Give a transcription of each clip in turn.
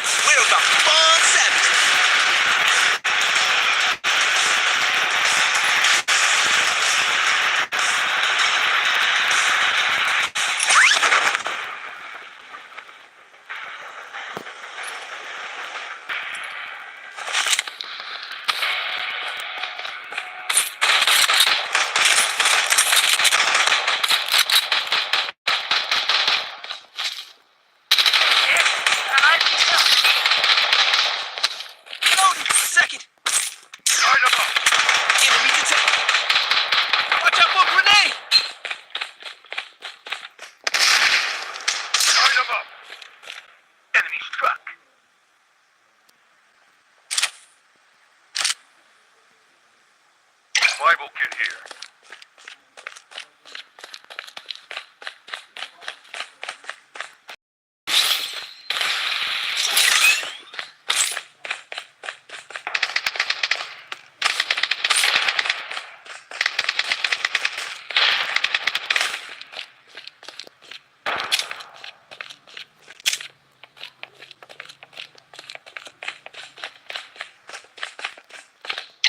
We're the Bond Savages. Survival kit here.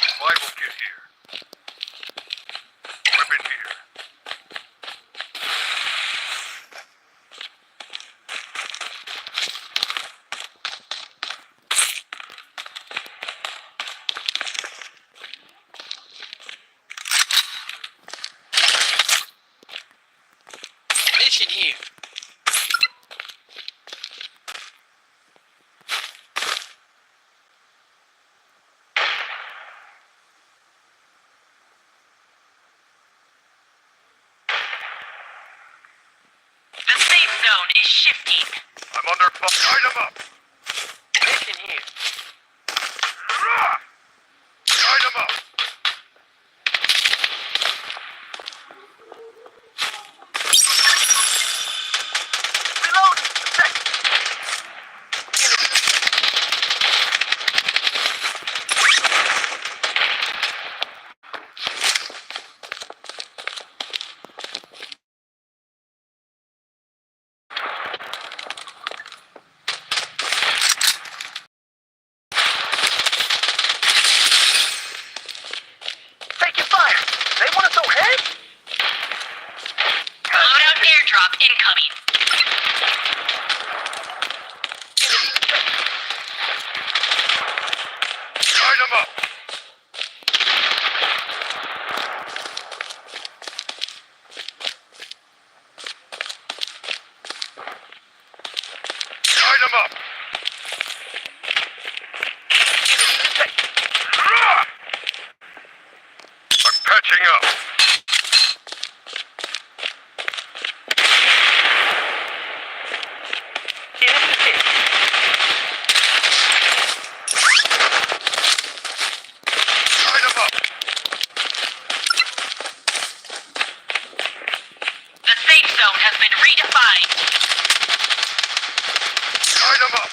Survival kit here. Weapon here. Mission here. The safe zone is shifting. I'm under fire. Light 'em up. Mission here. Light 'em up. Reload! Taking fire! They want us so heavy? Loadout airdrop incoming. Light 'em up. Light 'em up. I'm patching up. Enemy hit. Light 'em up. The safe zone has been redefined. Light 'em up.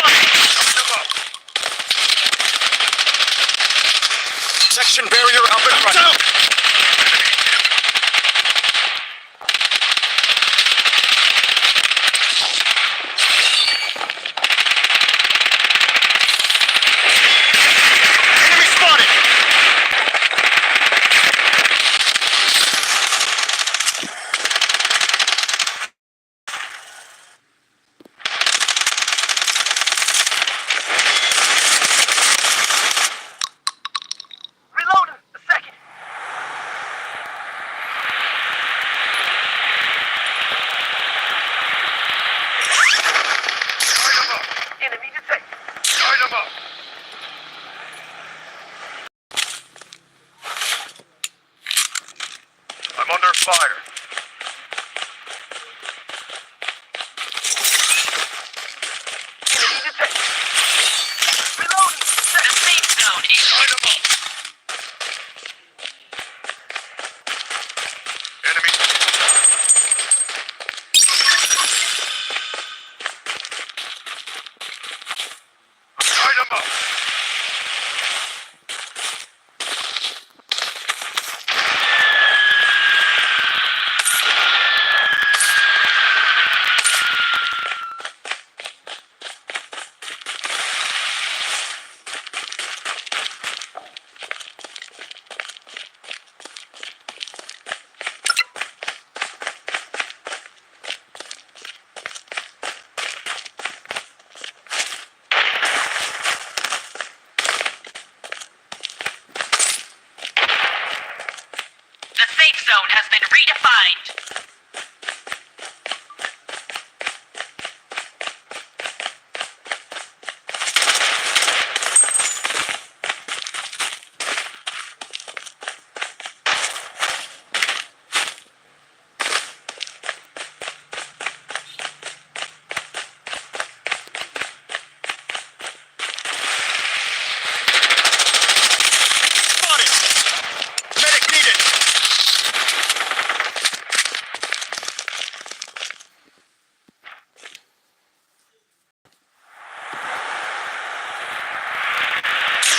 Light 'em up. Section barrier up and running. Enemy spotted! Reloading! A second! Light 'em up. Enemy detected. Light 'em up. I'm under fire. Enemy detected. Reloading! The safe zone is Light 'em up. shifting. redefined. Spotted! Medic needed!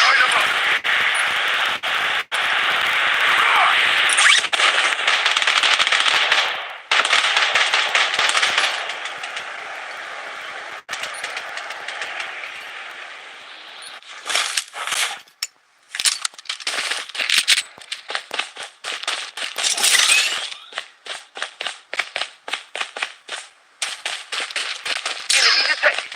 Light 'em up. Enemy detected.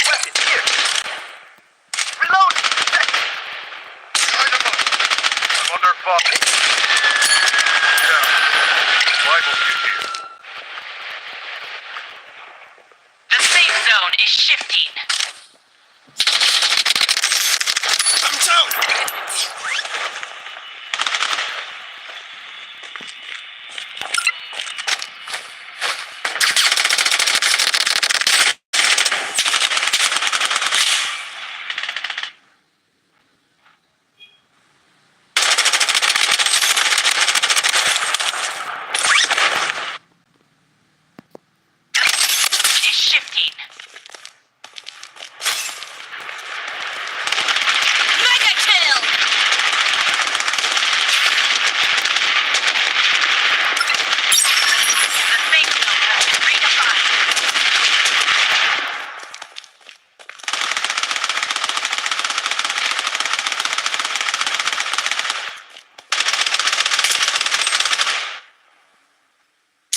Weapons here. Reload. Light 'em up. I'm under fire. Down. Rifle kit here. The safe zone is shifting. I'm down! Is shifting. Mega kill! The safe zone has been redefined.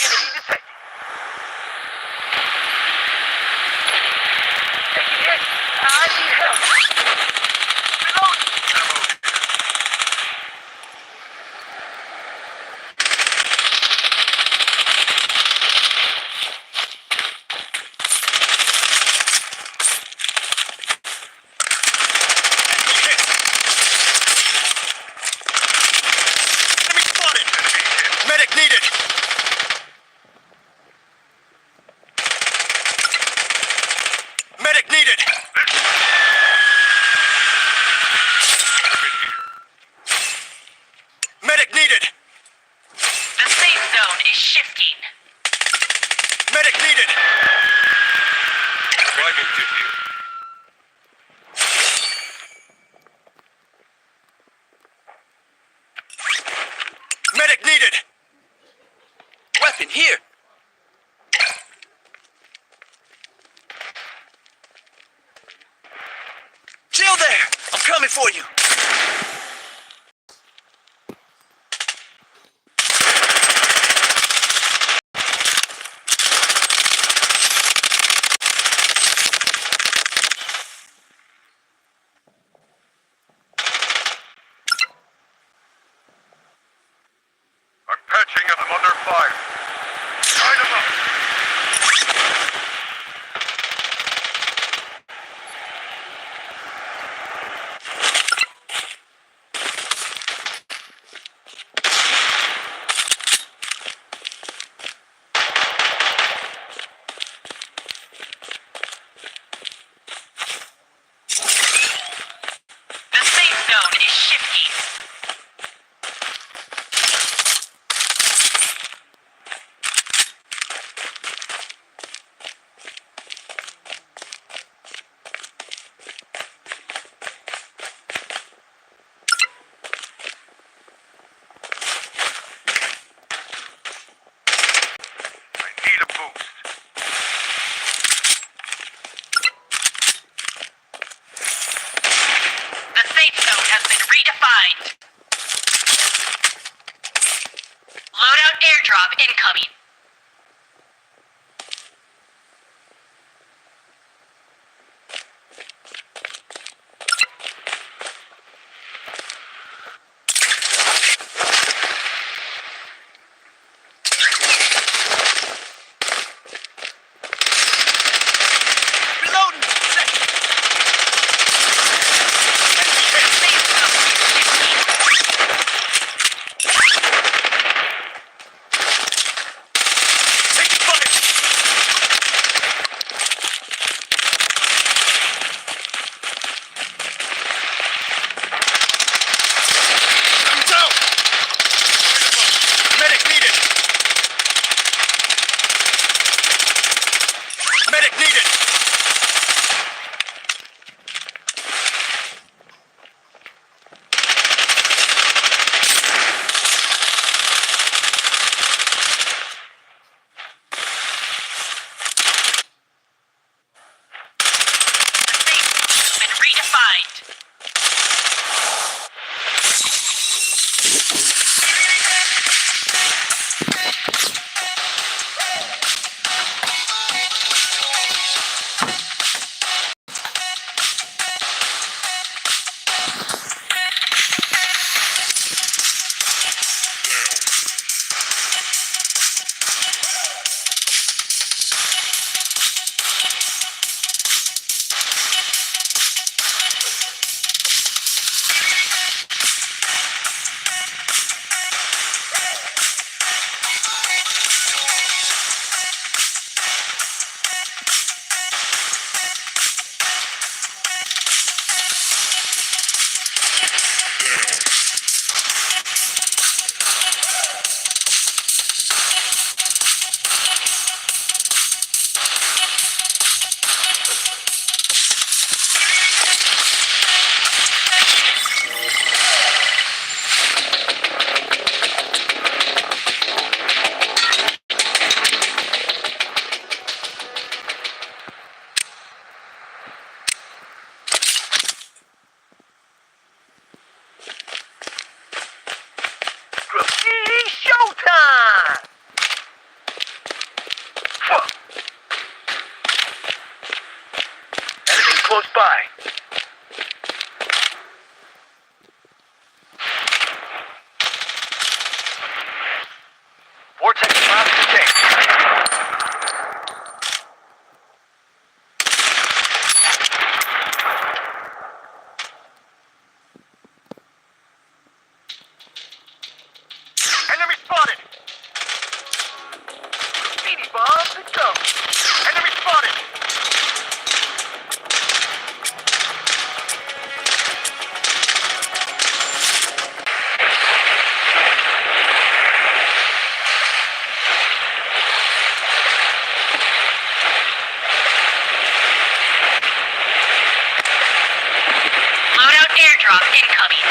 Enemy detected. Taking hit. I need help. Reload. Ammo here. Hit! Enemy spotted! Enemy hit. Medic needed! Medic needed! Enemy here. Medic needed! The safe zone is shifting. Medic needed! Rifle kit here. Medic needed! Weapon here! Chill there! I'm coming for you! I'm patching them under fire. Light 'em up. The safe zone is shifting. I need a boost. The safe zone has been redefined. Loadout airdrop incoming. close by. Vortex path detected. Enemy spotted! Speedy bomb, let's go! Enemy spotted! Loadout airdrop incoming.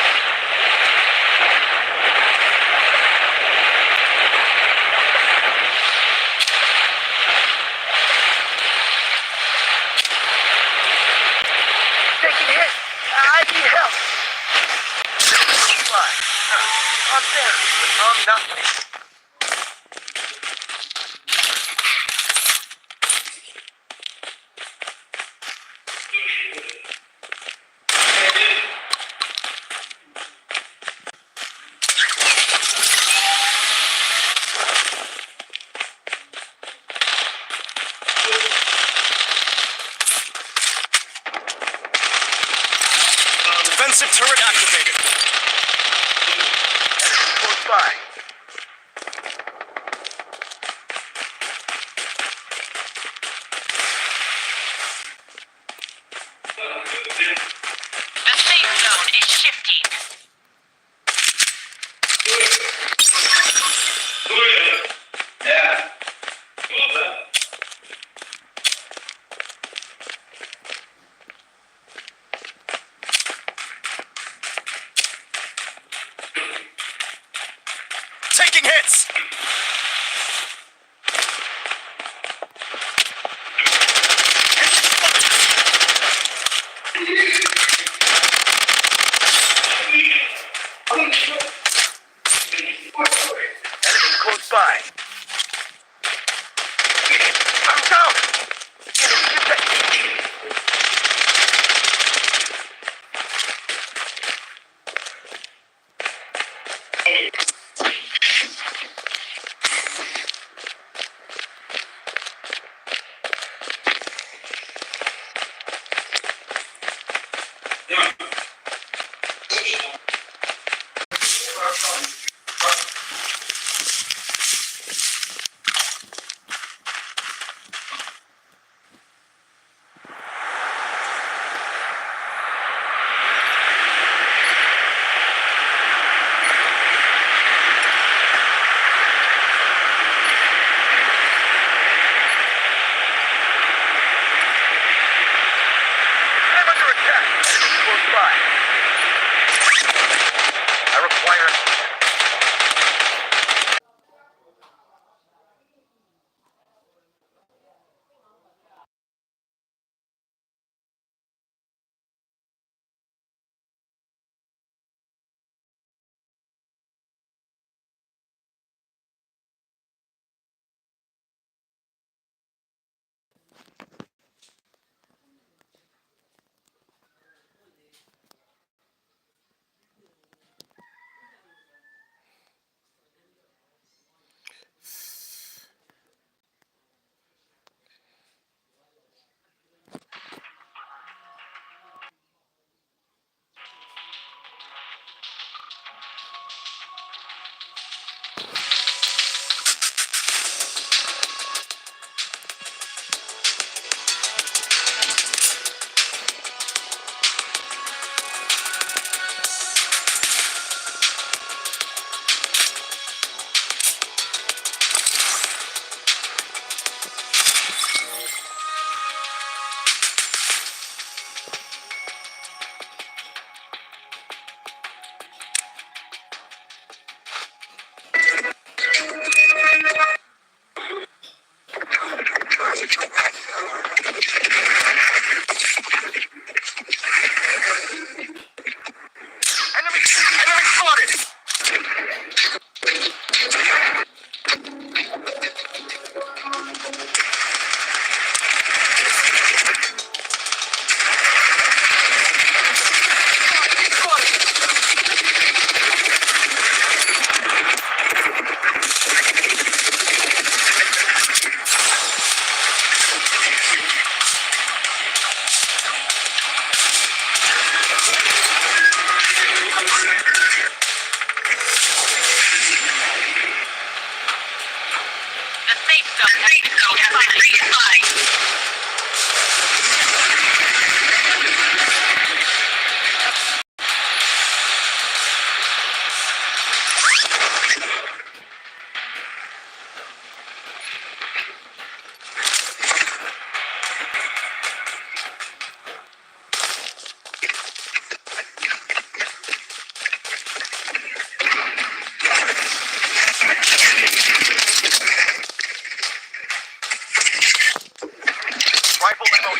Taking hit! I need help! Fine. I'm there, but I'm nothing. Defensive turret activated. Enemy close by. The safe zone is shifting. Taking hits. Enemy close by. I'm down! Enemy detected.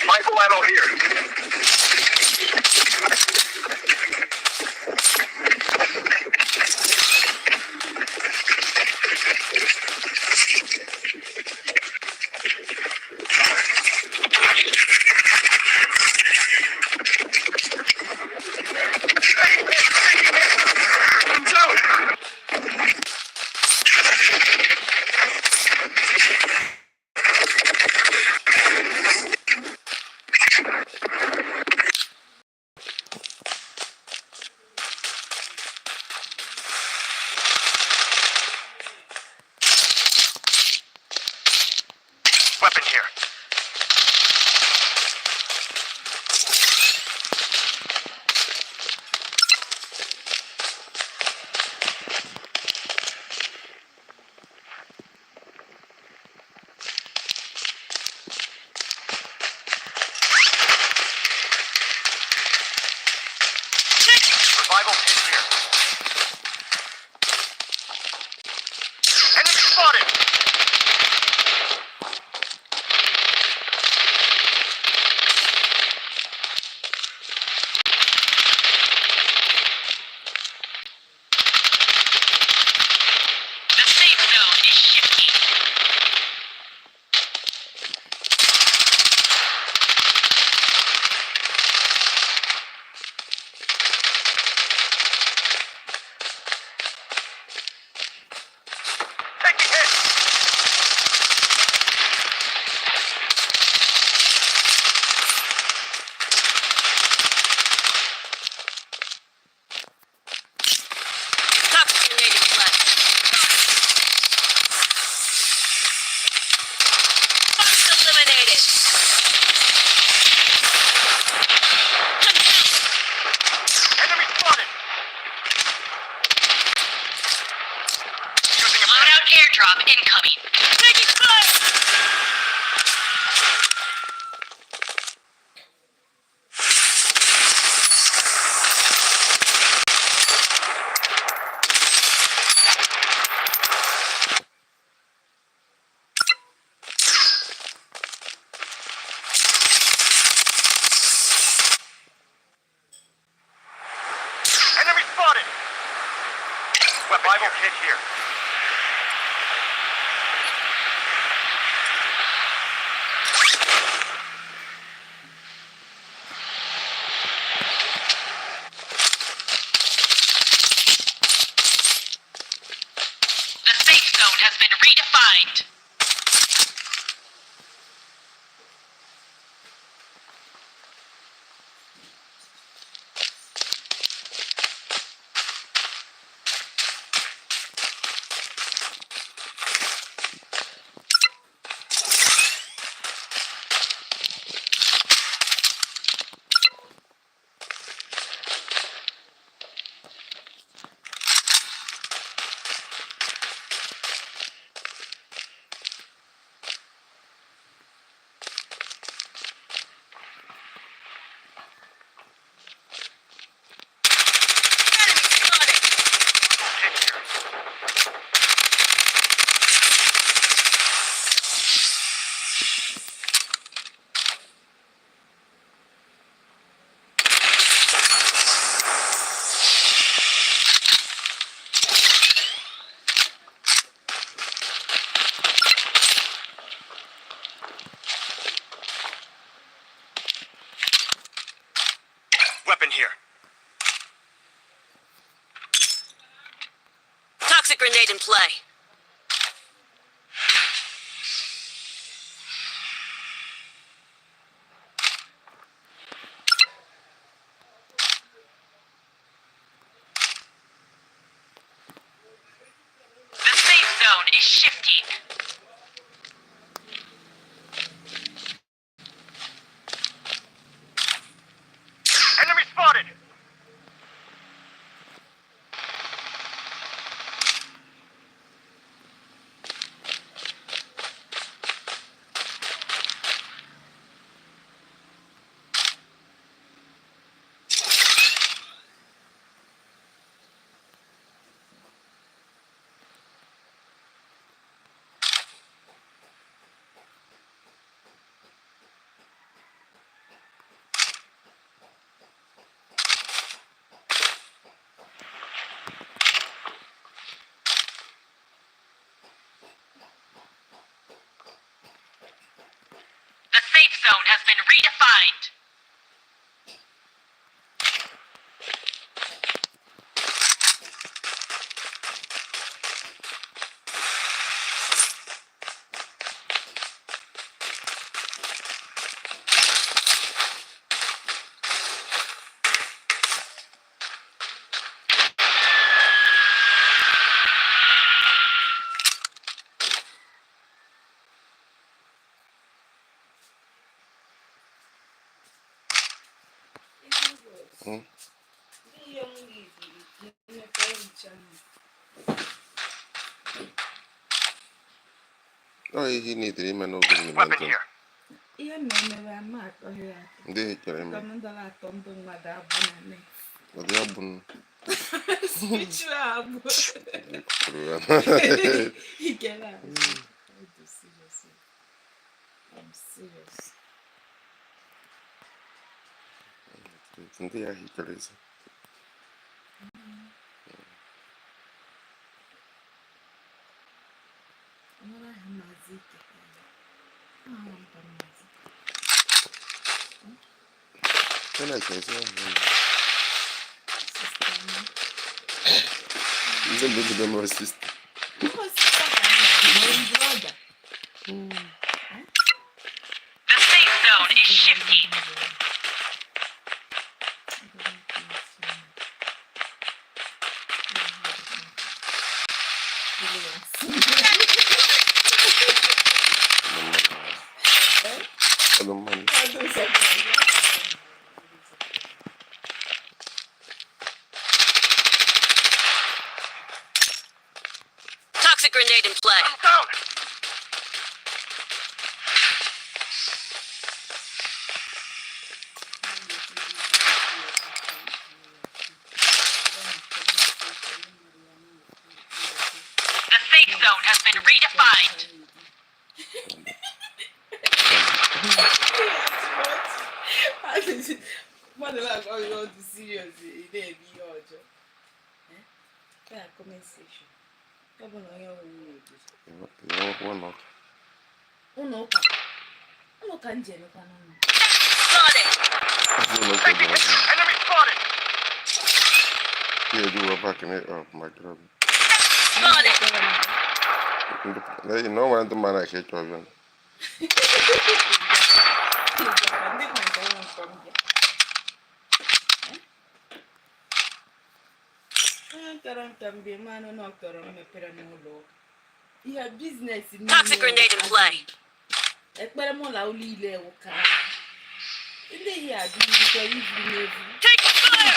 Rifle ammo here. Weapon here. Revival kit here. Enemy spotted! The safe zone is shifting. Taking hit! Toxic grenade in play. First eliminated. Enemy spotted! Using a Loadout airdrop incoming. Taking fire. Enemy spotted! Revival kit here. The safe zone has been redefined. Weapon here. Toxic grenade in play. The safe zone is shifting. zone has been redefined. Oh, he needed him and over the Weapon here. Ihe na-emere ama akọghị aka. They tell him, Ka m dọla atọ ndị mmadụ abụ na nne. but they are born. Spiritual abụ. You get out. I'm serious. I'm serious. They are crazy. Amara ha maazị ike. Aha m bụ maazị. Then I can say, Sister m. you don't believe my sister. Ọ sister ka m bụ brother. The safe zone is shifting. I don't mind. Toxic grenade in play. I'm down. The safe zone has been redefined. Mother, like, oh, you want to serious? It didn't be your job. Yeah, comment section. Come on, you One knock. Uno can jelly can Spotted. Enemy spotted. Yeah, you were backing it up, my God. Spotted. You know when the man I hate you. Toxic grenade in play. Ekpere m ụlọ ụlọ ile ụka. Ndị yi adịghị ibu n'evu. Take fire.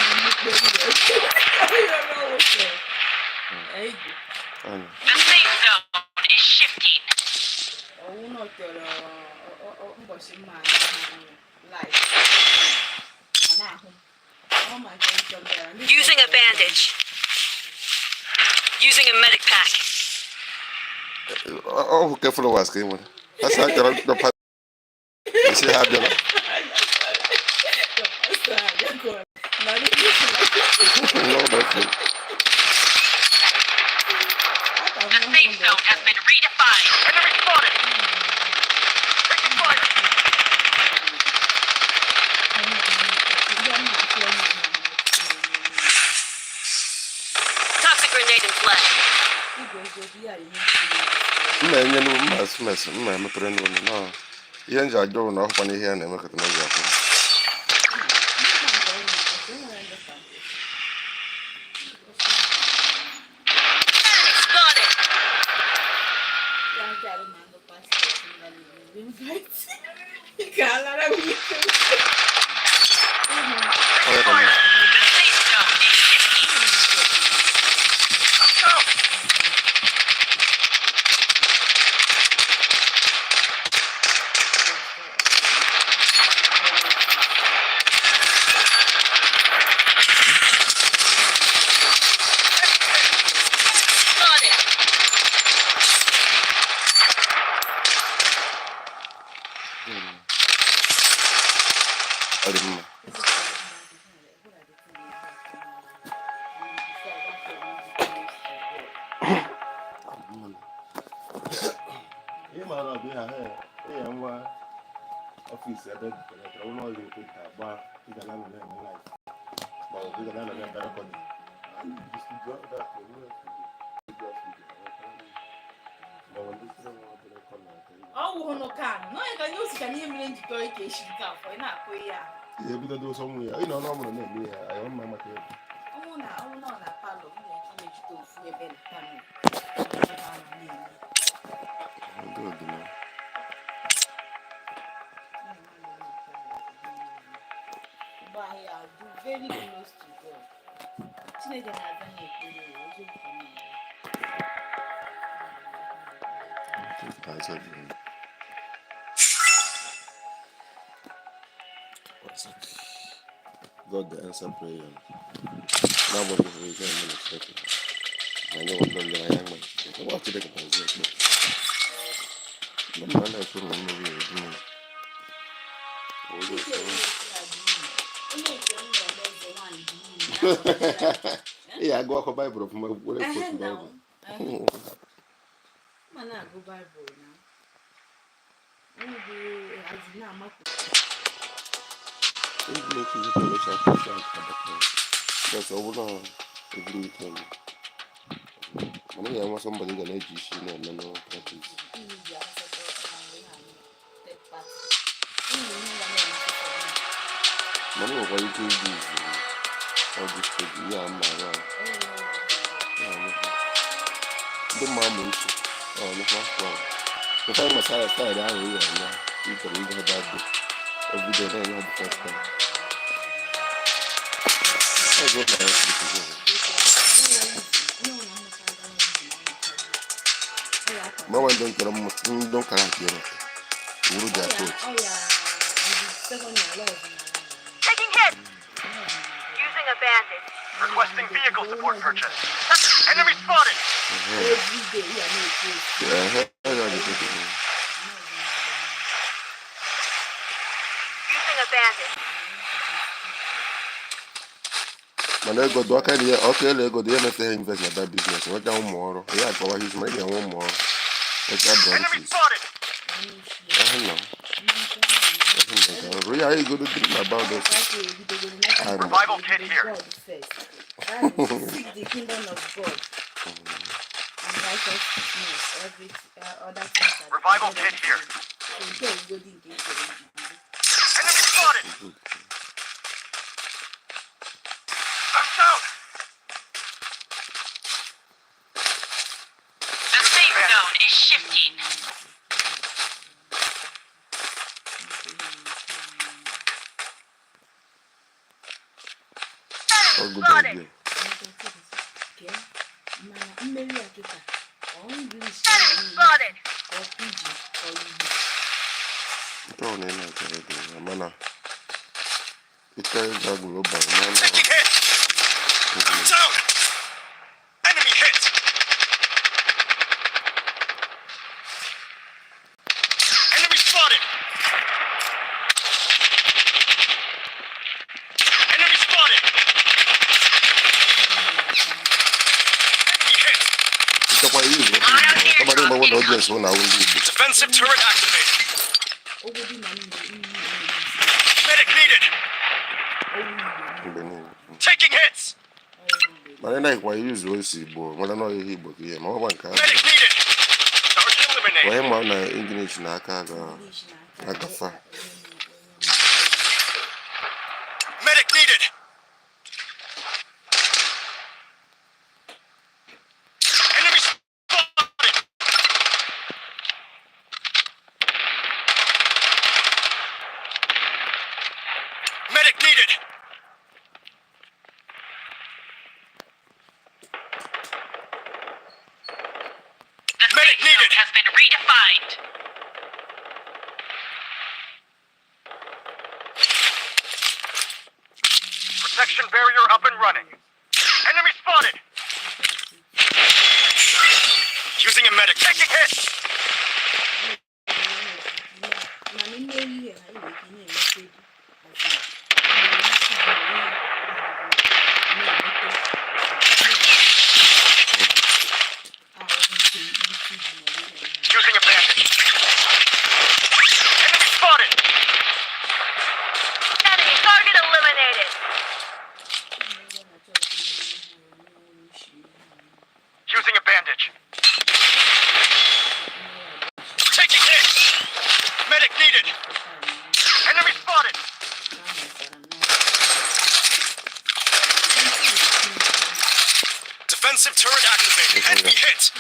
The safe zone is shifting. Using a bandage. Using a medic pack. Oh, careful of us, game. That's not the part. She have you. No, that's it. The safe zone has been redefined. Enemy spotted. Taking fire. Toxic grenade in play. Mma emepere n'ụlọ na ihe nji ajọ na ọkwa n'ihe a na-emekọta n'oge afọ. Spotted. The safe zone is shifting. I'm down. Spotted. Ọ dị mma. Ihe mara ọbụ ihe ahụ ya nwa ọfụ office ebe dịkọrọ ụlọ ọrụ ekwentị agba ịgala nọ na-eme live ma ọ bụ ịgala nọ na-eme rekọdị ọwụ nọ ka nọ ya ka nye osi ka n'ihe mere njikọrọ ike echi nke afọ ị na-akụ ya ihe ebidodo ụsọ nwunye ya ị nọ n'ọmụrụ na-eme ya anyị mma maka ego ọnwụ na ọ na palọ m na-eke na-ejide ofu ebe na palọ Ndị ọdịna. by do very close to God. Chineke na-aza ha ekpere eziokwu ka niile. That's what you God the answer prayer. Now what is the reason I'm expecting? I know what I'm doing. What did I get? The man I put on movie is me. Yeah, I go to Bible from my Bible. Man, I go Bible now. That's all. Every weekend. I know somebody that needs you and no practice. Money why you do this? All this thing, yeah, I'm around. The mom is the first one. The time I started out here, you can read about it every day. Then you have the first time. I go to my one don't correct you. Uru their coach. Taking hit. Using a bandit. Requesting vehicle support purchase. Enemy spotted. Every day, Yeah, Using a bandit. mana ego dị ọka dị ọka ele ego dị ya na-efe invest na that business nweta ụmụ ọrụ ya akọwa his ma ị ga-enwe ụmụ ọrụ nweta Enemy branches spotted. ahụ na ya ego dị about this Revival kit here. Seek the kingdom of God and righteousness, every other things. Revival kit here. Enemy spotted. I'm down. The safe zone is shifting. all good idea Spotted. nke ọ na-eme nke ego mana ike ịga global mana Taking hit. I'm down. Enemy hit. Enemy spotted. Enemy spotted. Enemy hit. ịchekwa ihe izu ọbara ịgbanwe na audience hụ na awụ ndị Igbo Defensive turret activated. Medic needed. mgbe niile Taking hits. mana na-ekwa ihe izu osi Igbo nwere na ihe Igbo ka ihe ma ọ gba nke ahụ Medic needed. Target eliminated. onye ma na English na aka agafa Medic needed. Enemy spotted. Medic needed. The Medic safe needed. zone has been redefined. Protection barrier up and running. Enemy spotted. Using a medic. Taking hit. Using a bandit. Enemy spotted. Defensive turret activated. Enemy hit.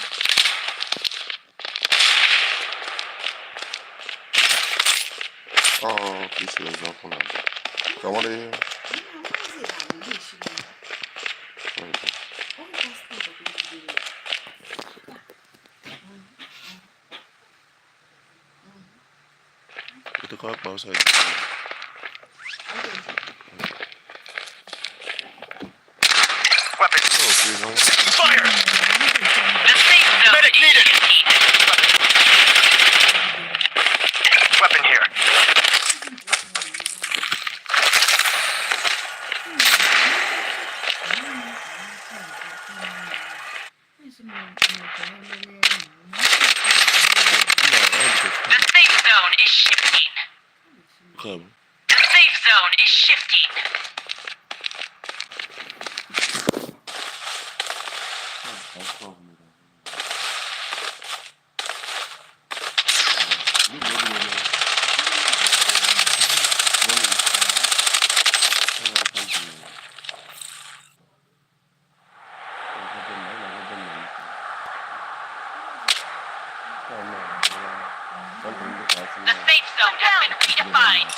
Oh, this is awful. I want to hear. Get the car outside. Weapon. Oh, please, no. Fire. The safe zone Medic is needed. shifting. Weapon here. The safe zone is shifting. Come. The safe zone is shifting. The safe zone has been redefined.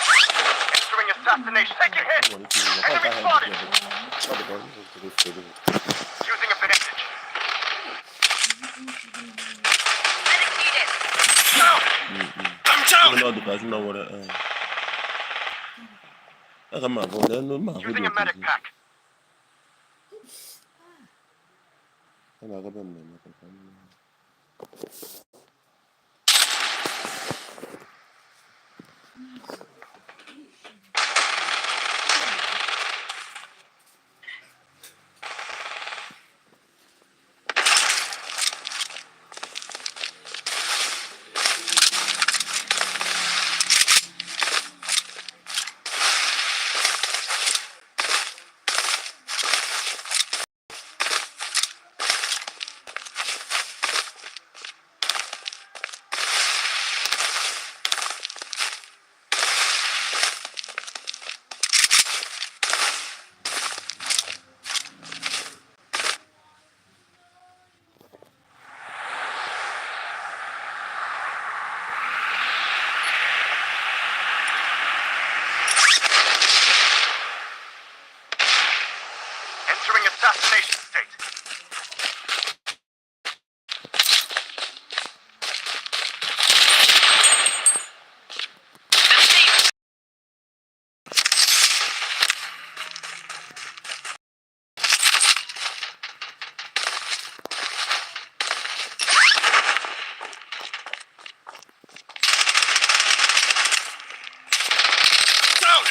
Entering assassination. Taking hit. Enemy spotted. Using a bandage. Medic needed. Down. I'm down. Using a medic pack. Entering assassination state. The safe Down.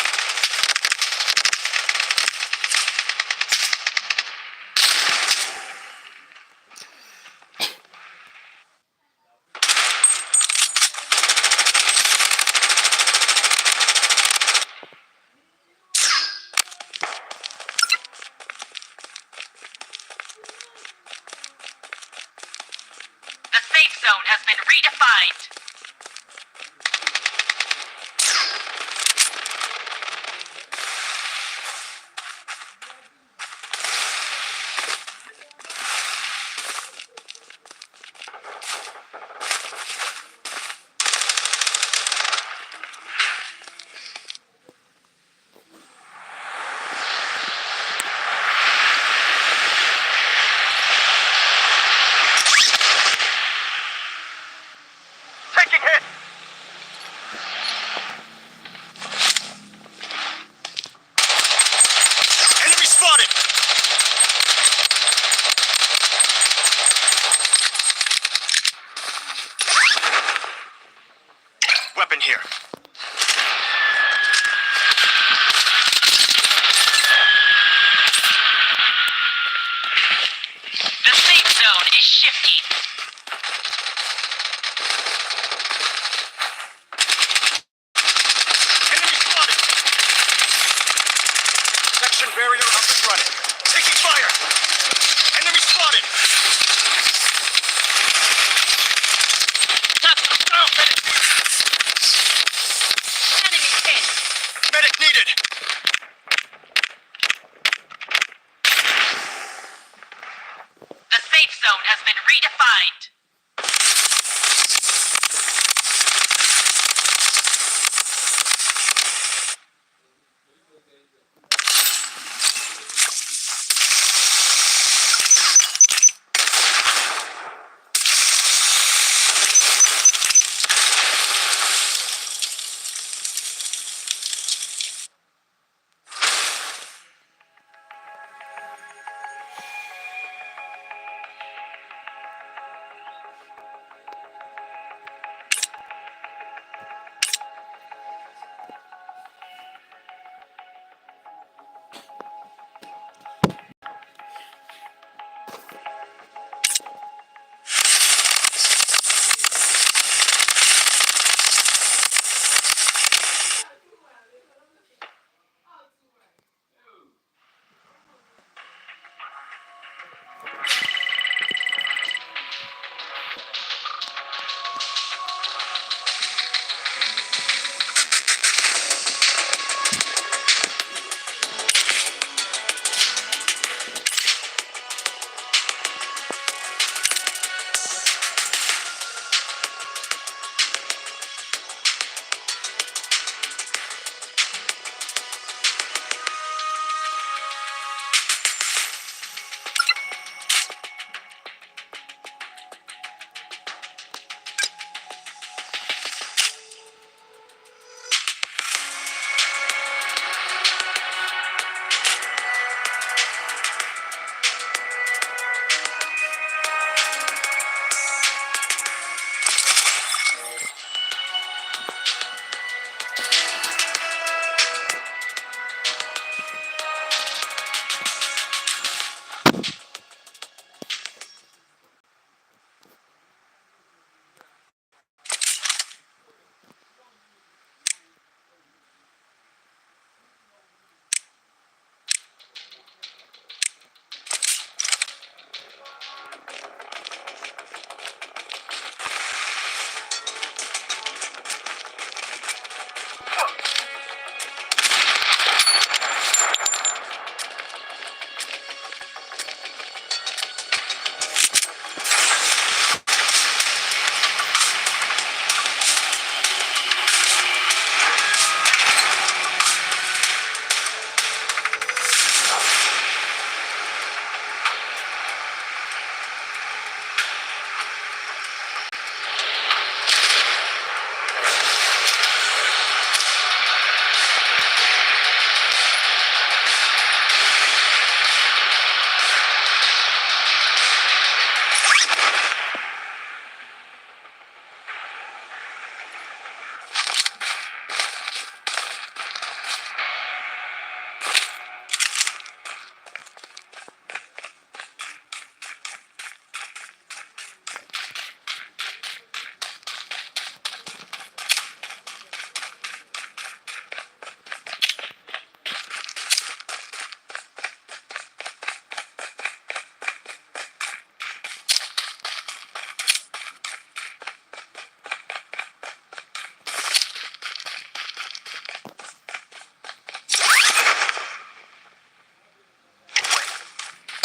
zone has been redefined. Taking hit. Enemy spotted. Weapon here. The safe zone is shifting. Enemy spotted. Section barrier up and running. Taking fire. Enemy spotted. Enemy hit. Medic needed. been redefined.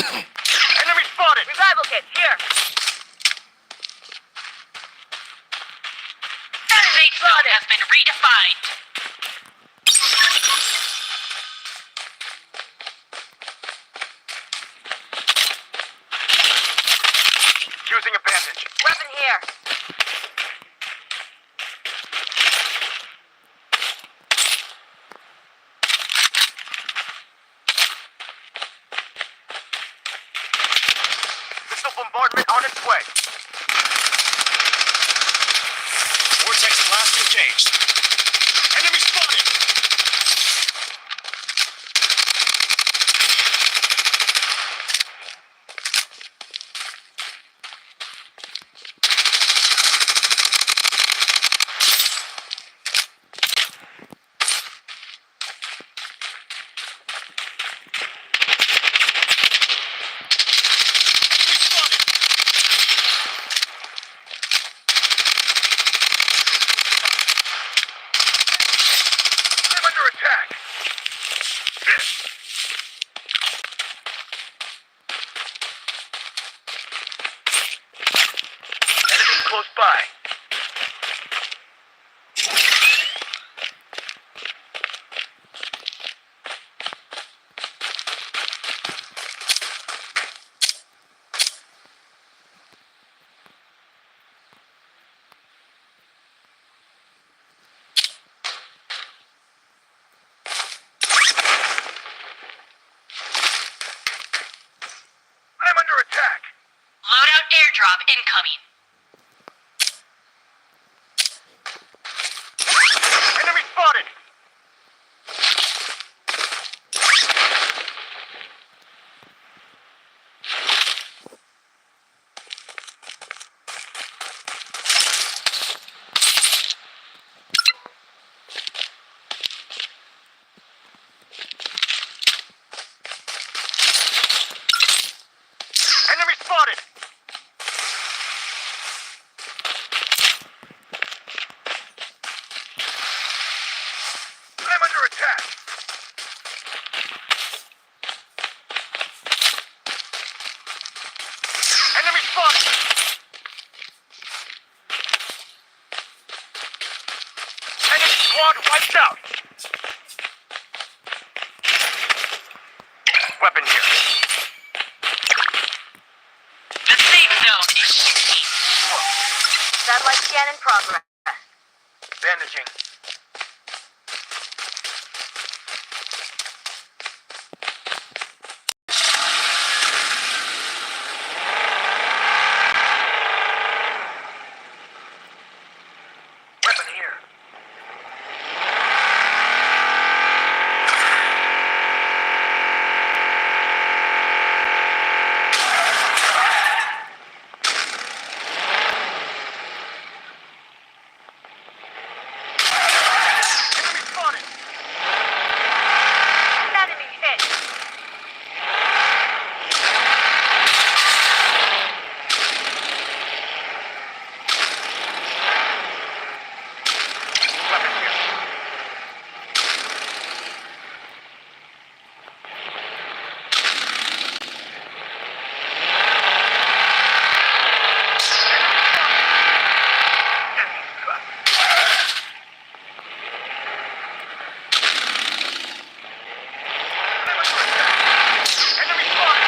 Enemy spotted! Revival kit, here. Safe zone has been redefined. Using a bandage. Weapon here. Missile bombardment on its way. Vortex blast engaged. Enemy spotted! Enemy spotted! I'm under attack! This. close by. I'm under attack. Loadout airdrop incoming. Enemy spotted. Enemy spotted. I'm under attack. Enemy spotted. Enemy squad wiped out. Weapon here. The safe zone is shifting. Satellite scan in progress. Bandaging. Weapon here. Enemy spotted. Enemy hit. Weapon here. Enemy struck. I'm under attack. Enemy spotted.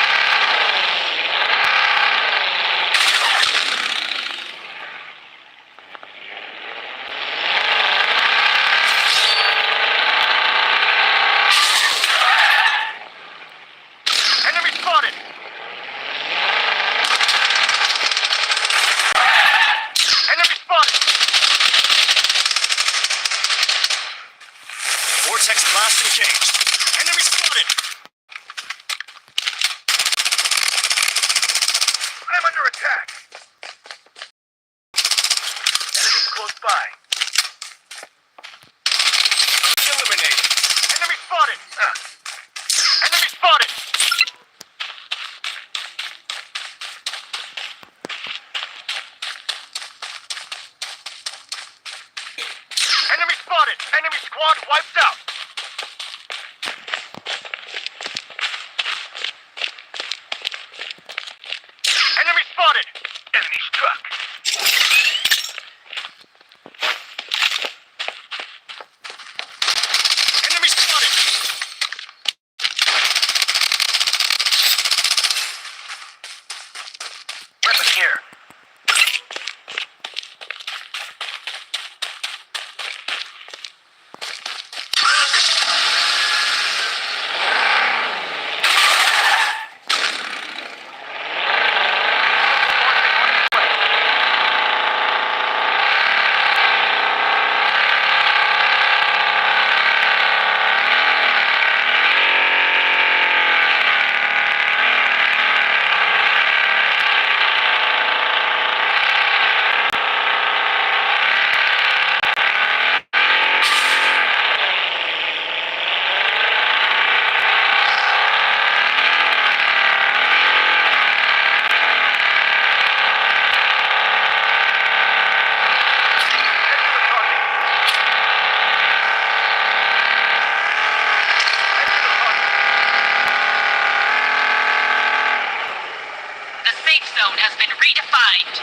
Enemy spotted. Enemy spotted. Vortex blast engaged. Enemy spotted. I'm under attack. Enemies close by. Eliminated. Enemy spotted. Enemy spotted. Enemy spotted. Enemy squad wiped out. Enemy spotted. Enemy struck. Enemy spotted. Weapon here. The safe zone has been redefined.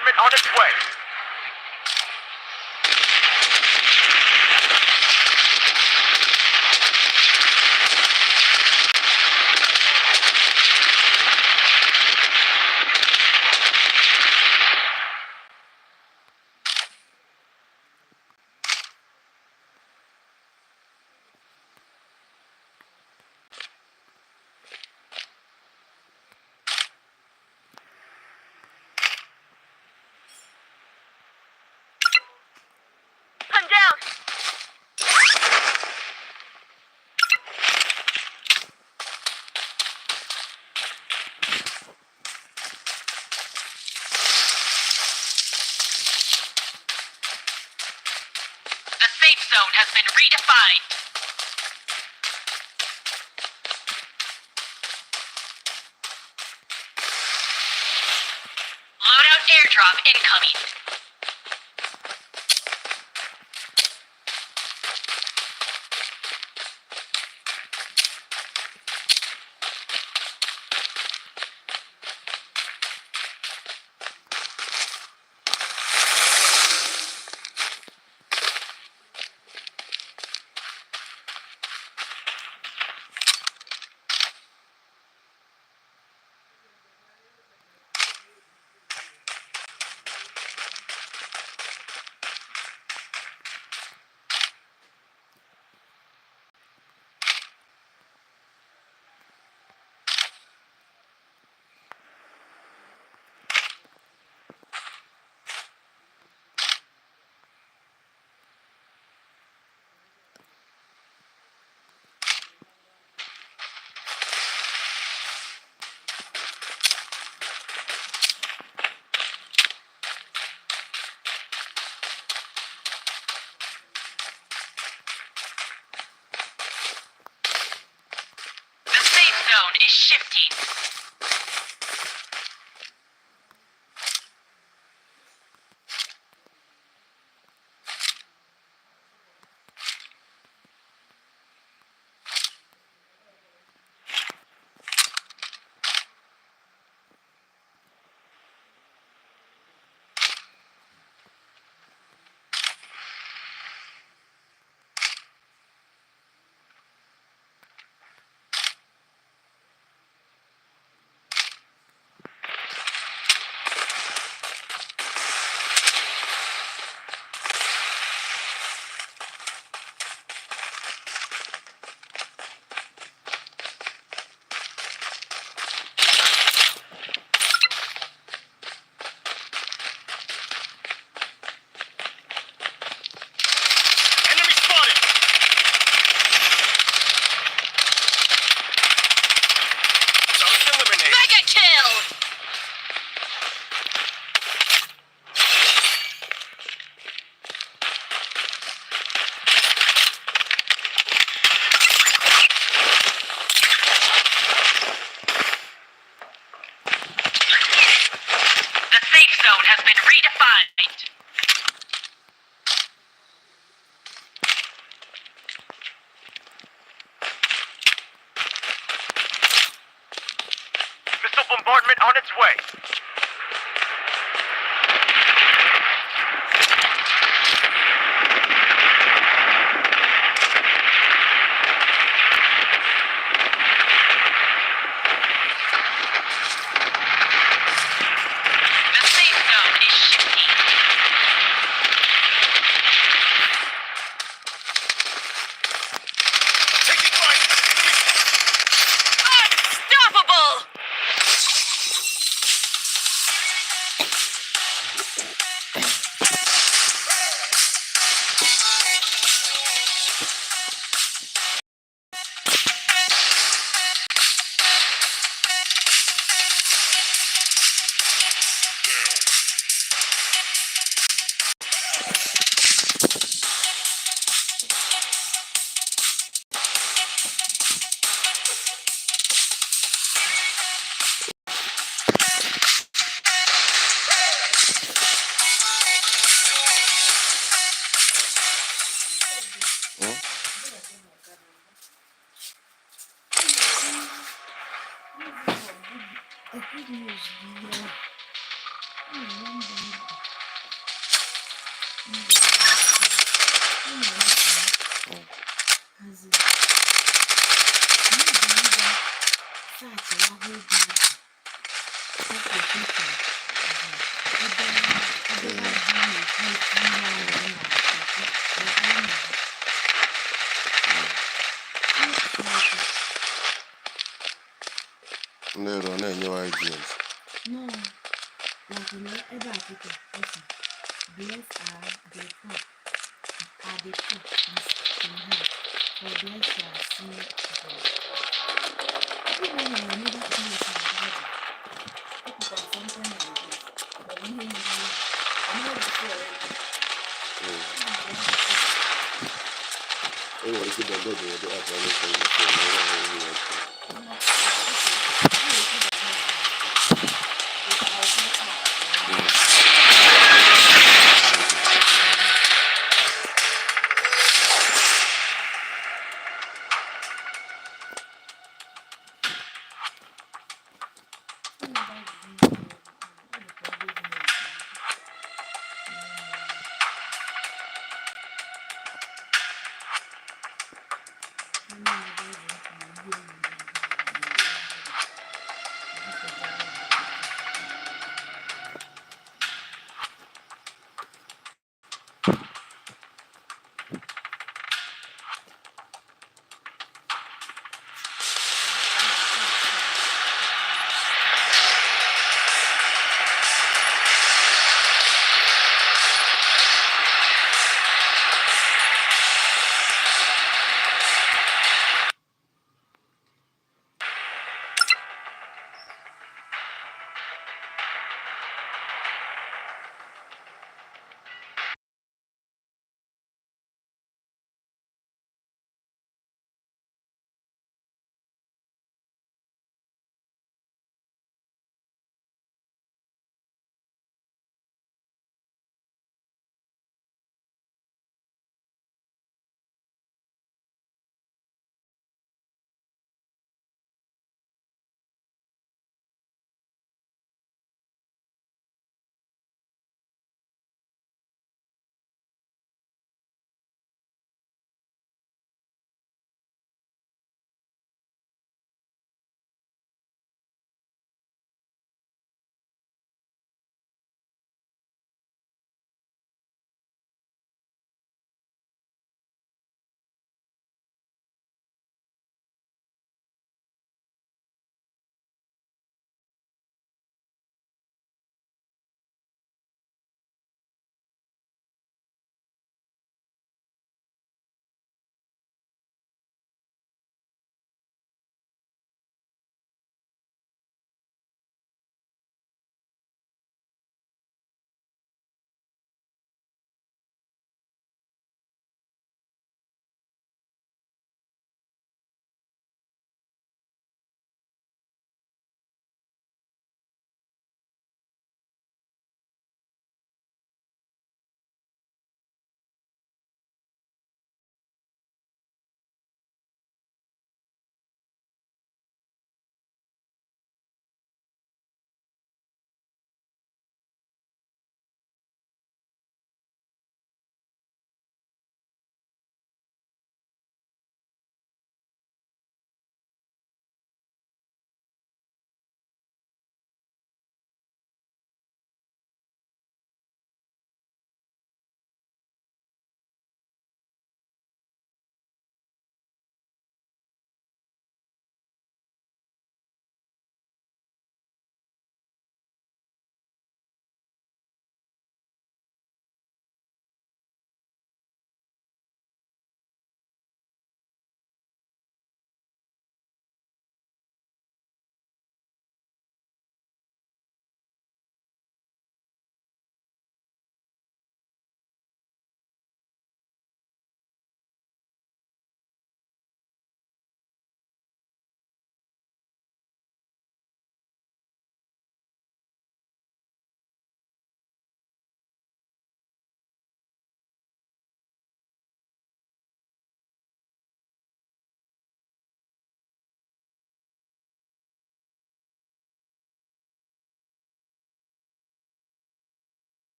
bombardment on its way. I'm down. The safe zone has been redefined. Loadout airdrop incoming. The safe zone is shifting. Enemy spotted! Zone's eliminated. Mega kill! The safe zone has been redefined. Missile bombardment on its way. The safe zone is shifting. Taking fire! Enemy Unstoppable! The good news, ndị ro na-enyewa ideas. No, like ebe a kịta esi bless are the poor in heart, for they shall see God. Even when I never see it in the Bible, talk about something like this, but when you know, I know the story. Enwere ike download the app on your phone.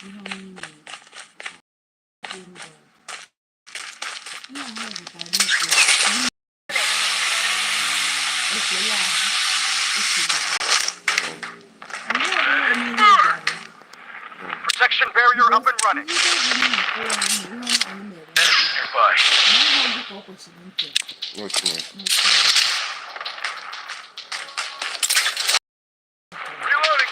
ihe niile dị ndụ. Ihe ahụ zụtara n'ikwe ekele ahụ ekele. Mgbe ọbụla mmiri bịara, Protection barrier up and running. ndị bụ na-akọwa ihe anyị mere Enemies nearby. ma ọ dị ka ọ kwesịrị nke Okay. Reloading.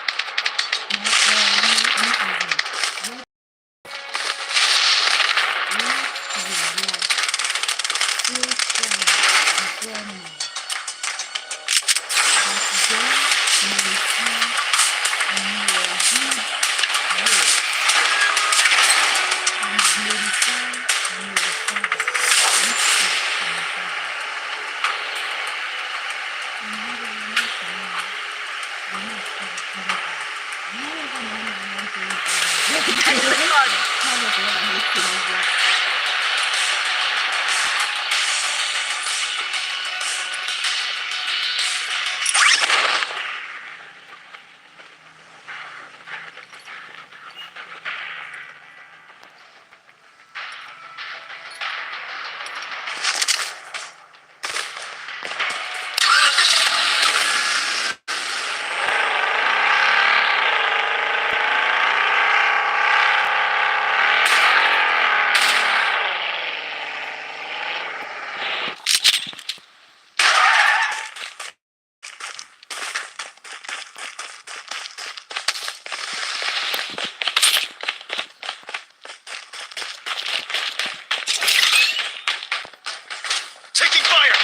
Taking fire.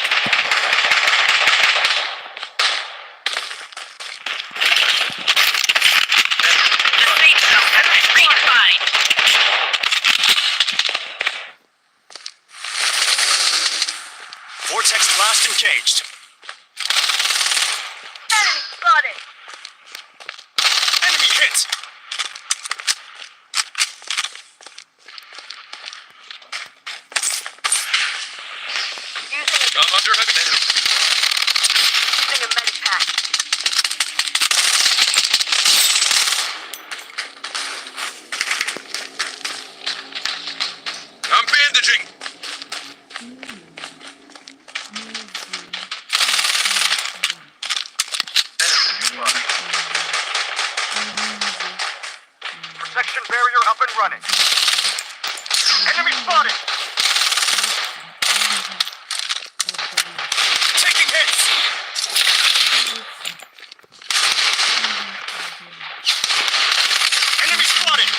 The safe zone has been redefined. Vortex blast engaged. Enemy spotted. Enemy hit. Using Under heavy. a medic pack. I'm bandaging. Protection barrier up and running. Enemy spotted. Taking hits. Enemy spotted.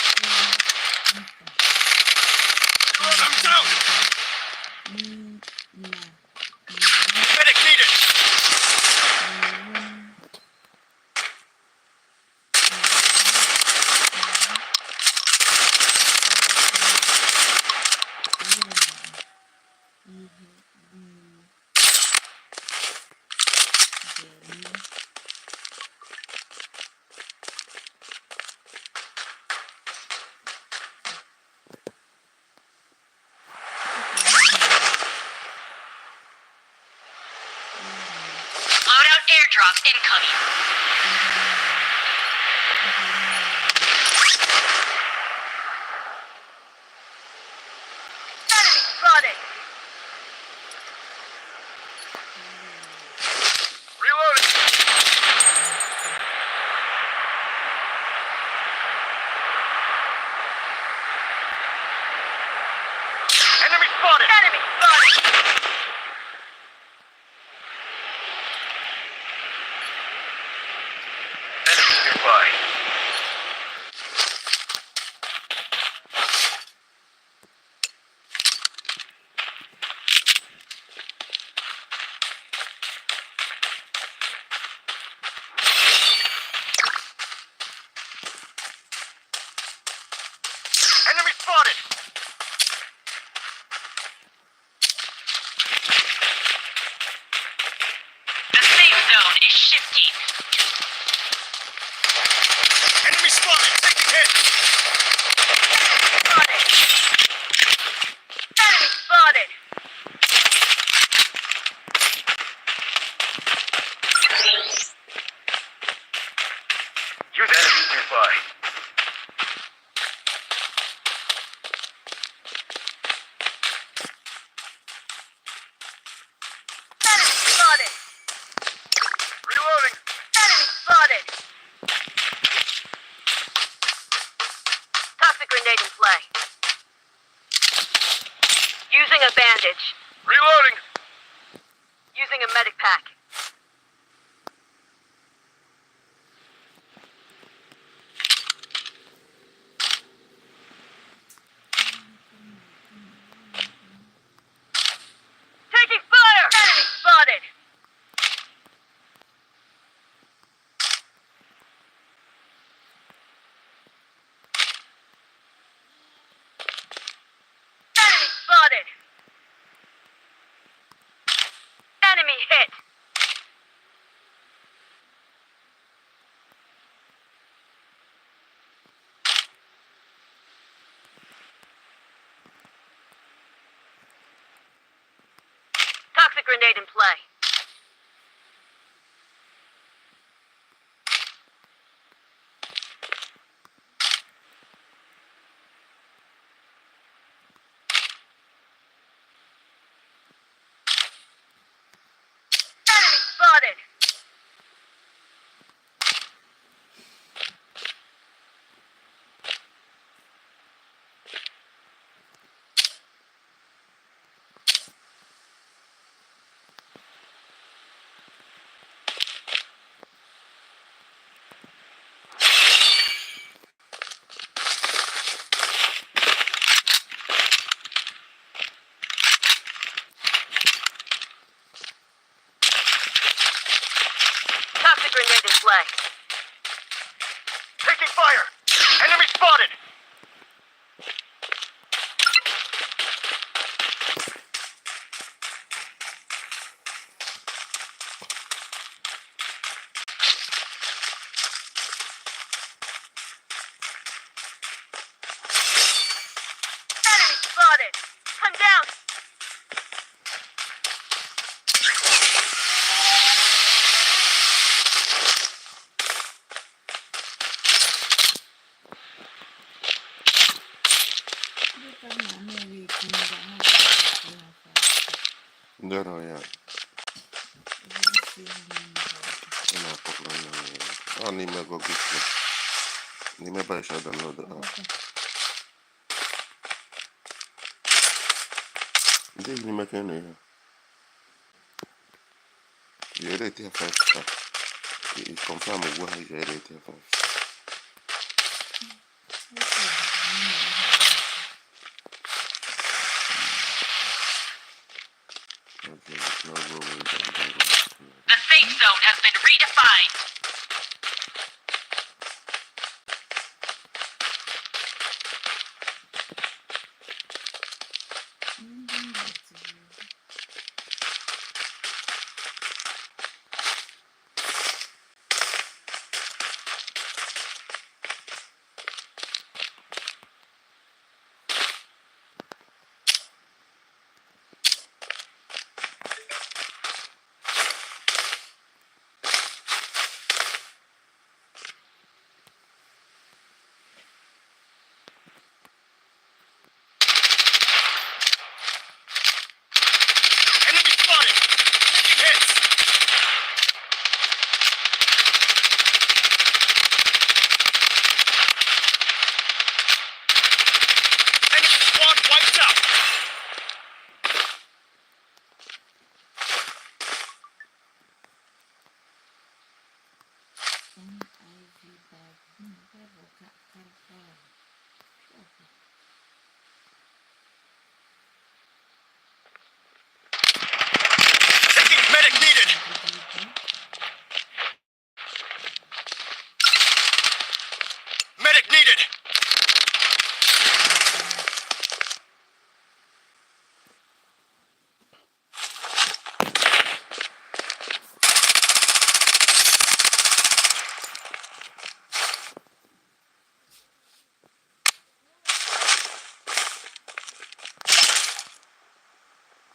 I'm down. Medic needed. Loadout airdrop incoming. Enemy spotted. Reloading. Enemy spotted. Enemy spotted. Enemy nearby. Enemy spotted. The safe zone is shifting. Enemy spotted. Taking hit. Spotted. Enemy spotted. Use enemies nearby. Toxic grenade in play. Using a bandage. Reloading. Using a medic pack. Taking fire! Enemy spotted! Enemy spotted! Enemy hit! Toxic grenade in play. Enemy spotted! Toxic grenade in play. Taking fire. Enemy spotted. Enemy spotted! Come down! Ndero ya. Ina kokla na. Ani me go gitli. Ni me ba sha download app. Ndi ni me kene ya. Je rate ya 5 star. I confirm go ha je rate ya 5. Okay, no go with that. The safe zone has been redefined. Enemy spotted. Taking hits. Enemy squad wiped out. Taking medic needed. Medic needed.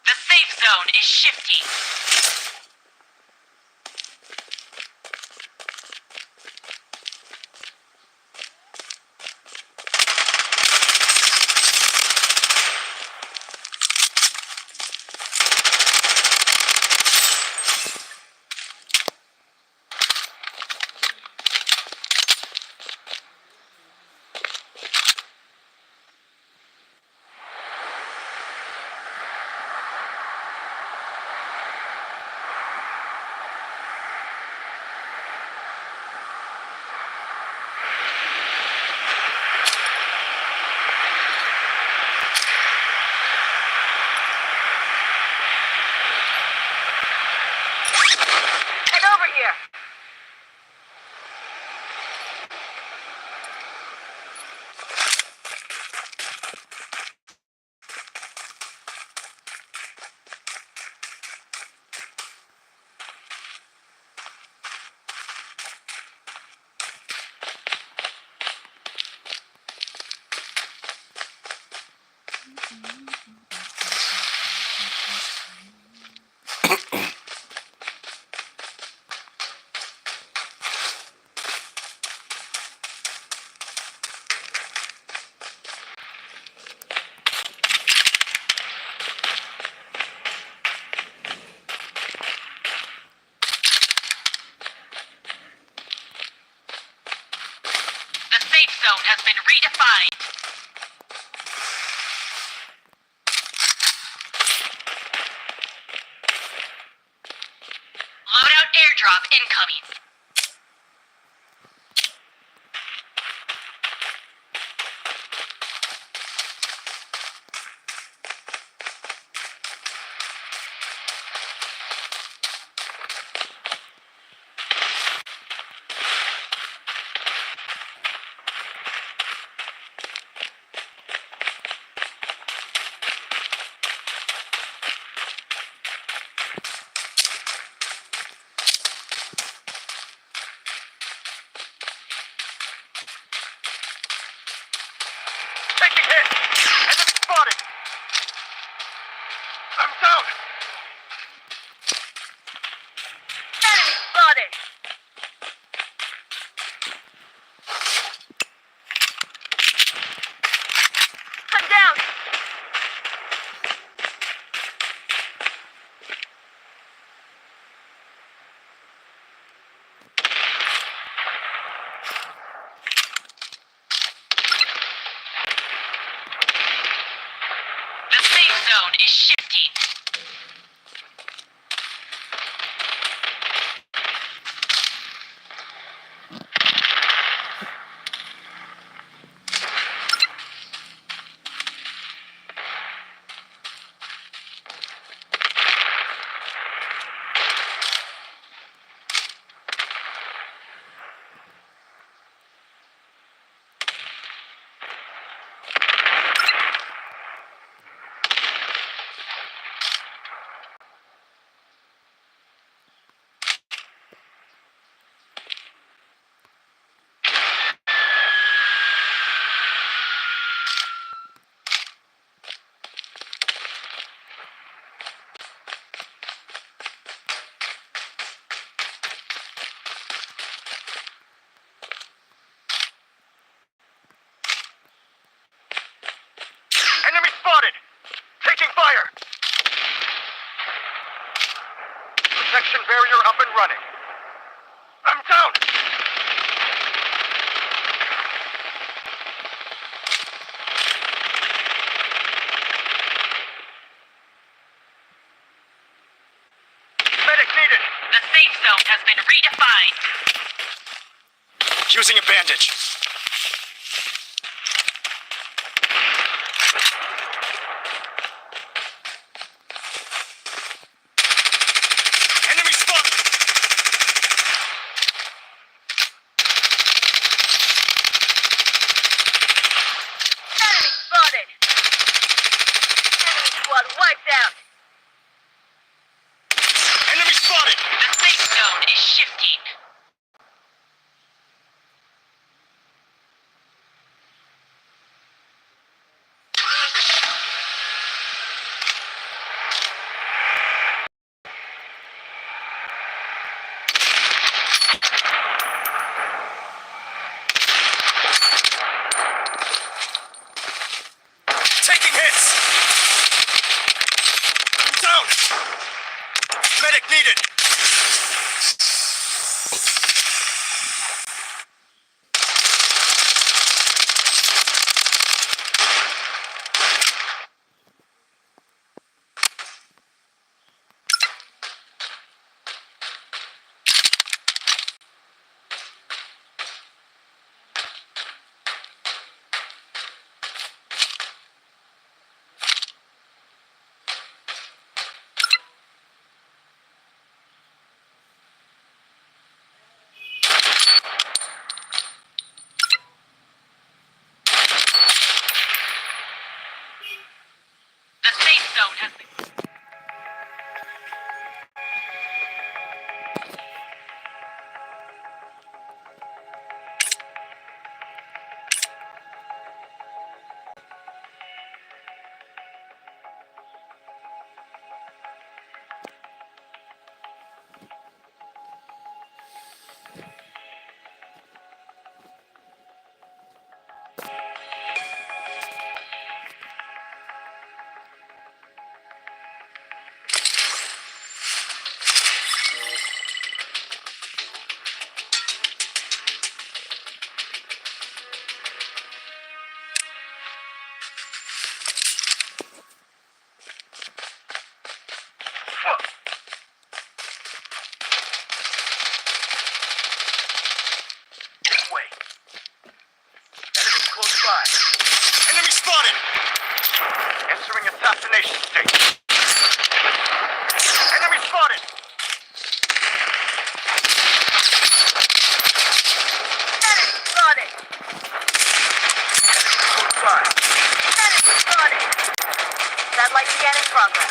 The safe zone is shifting. The safe zone has been redefined. Loadout airdrop incoming. Taking hit! Enemy spotted! I'm down! Enemy spotted. I'm down. The safe zone is shifting. Enemy spotted! Taking fire! Protection barrier up and running. I'm down! Medic needed! The safe zone has been redefined. Using a bandage. Enemy spotted! Enemy spotted. Enemy squad wiped out. Enemy spotted! The safe zone is shifting. Taking hits! I'm down! Medic needed! side. Enemy spotted. Satellite scan in progress.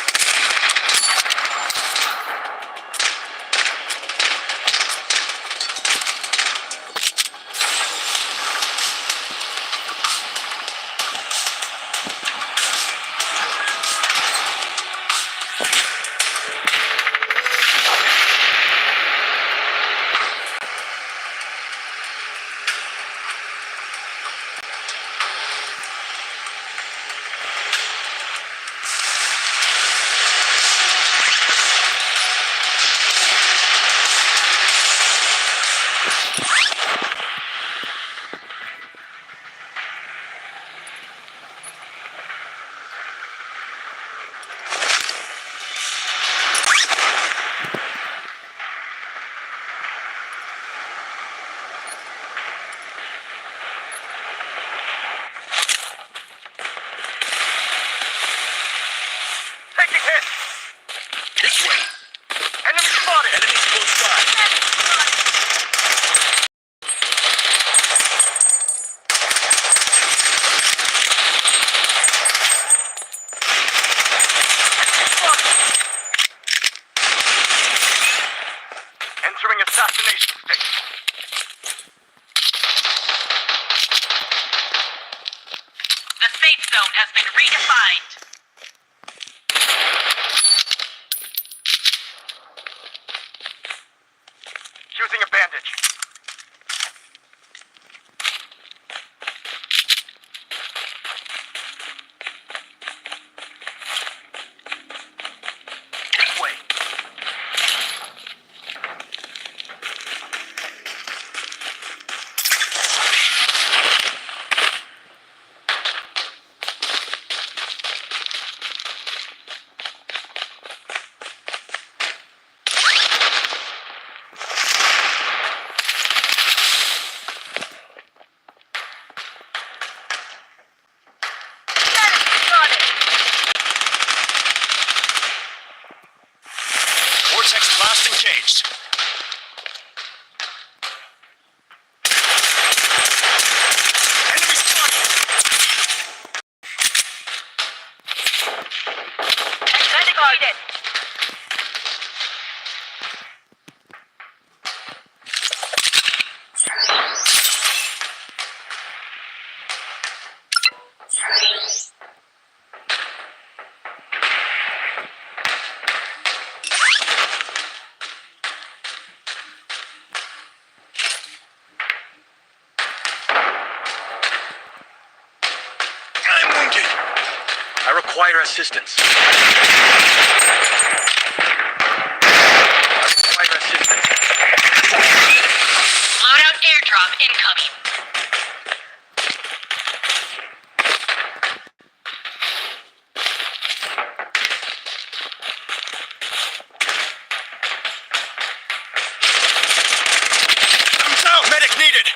Taking hit. This way. Enemy spotted. Enemies close by. Entering assassination state. The safe zone has been redefined. Using a bandage. This way. Enemy spotted. Vortex blast engaged. Enemy spotted. Enemy target. I'm wounded. I require assistance. I require assistance. Loadout airdrop incoming. I'm out. Medic needed.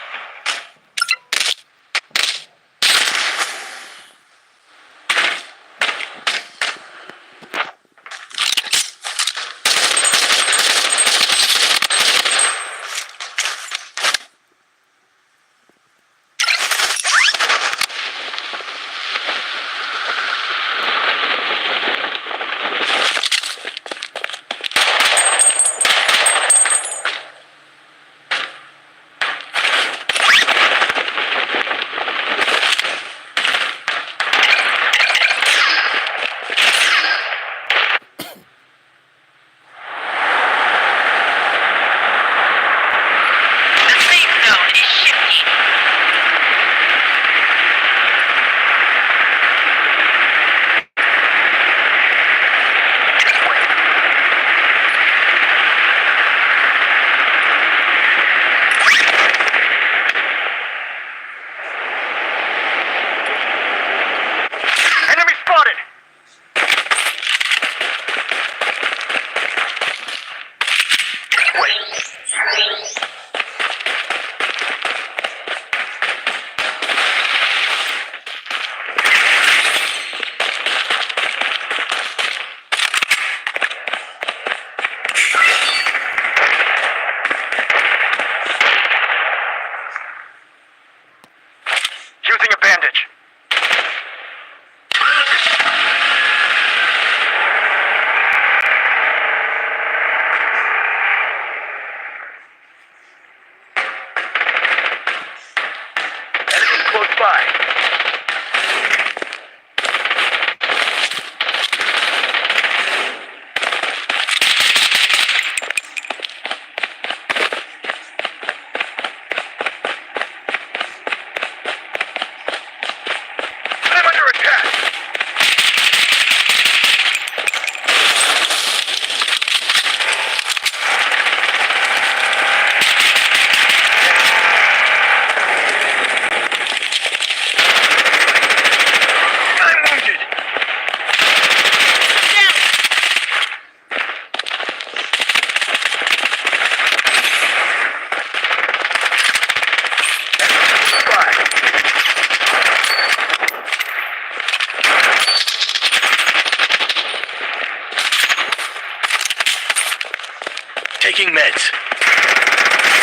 Taking meds.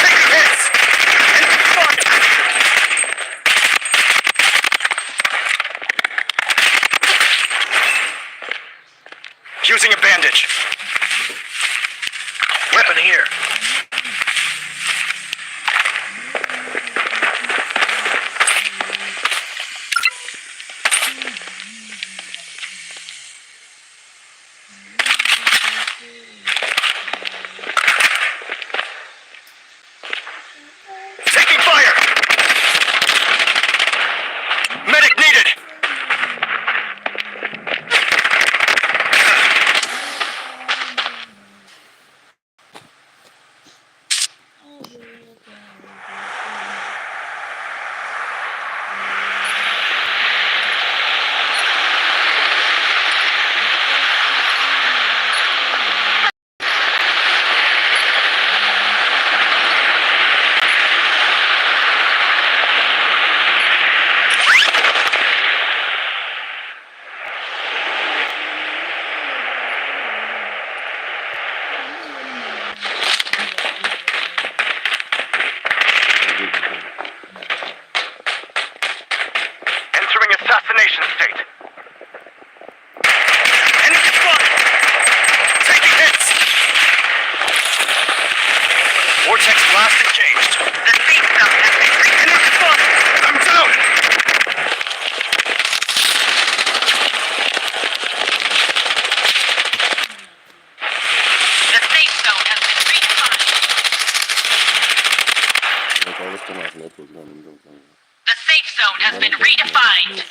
Taking hits! Enemy spotted! Using a bandage. Weapon here. Taking fire! Medic needed! Entering assassination state. Enemy spotted! Taking hits! Vortex blast engaged. The safe zone has been reached. Enemy spotted! I'm down! The safe zone has been redefined. Então, vou ficar mais, né? Tô usando, então. The safe zone has been redefined.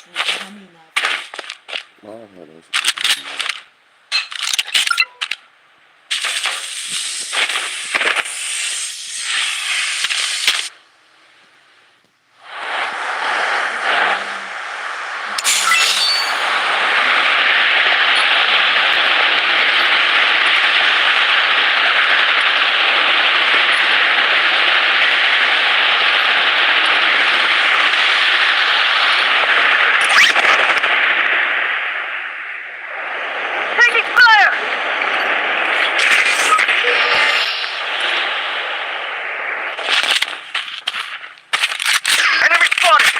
Ah, cara, Taking fire! Enemy spotted!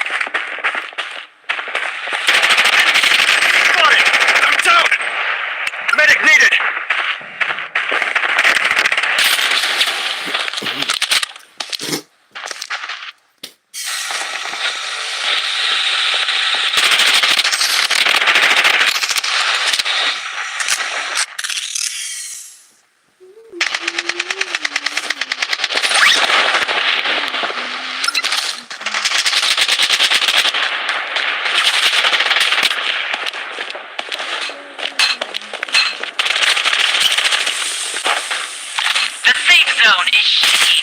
Spotted! I'm down! Medic needed! The safe zone is shaking.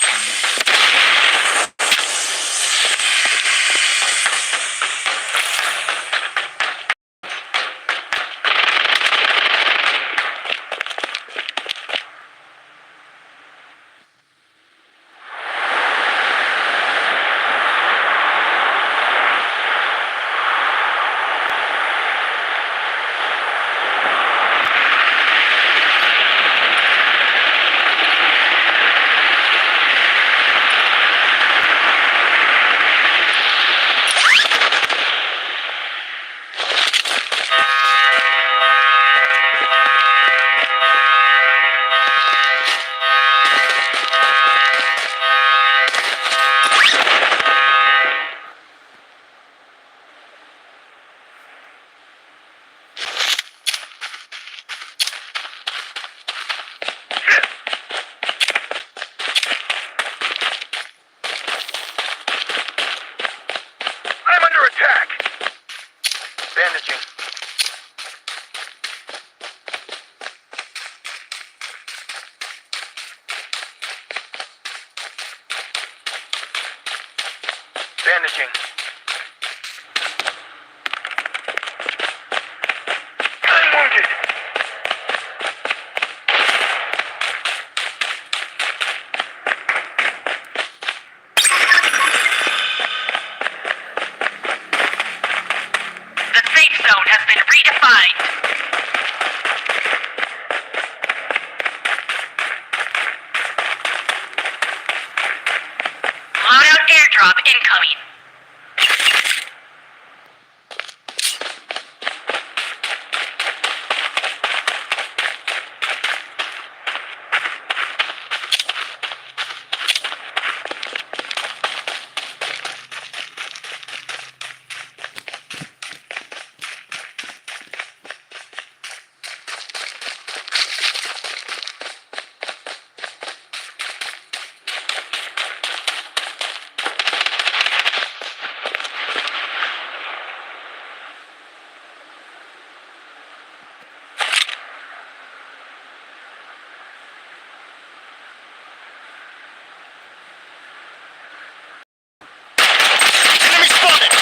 I'm under attack! Bandaging. Bandaging. I'm wounded! The safe zone has been redefined. airdrop incoming. Enemy spotted!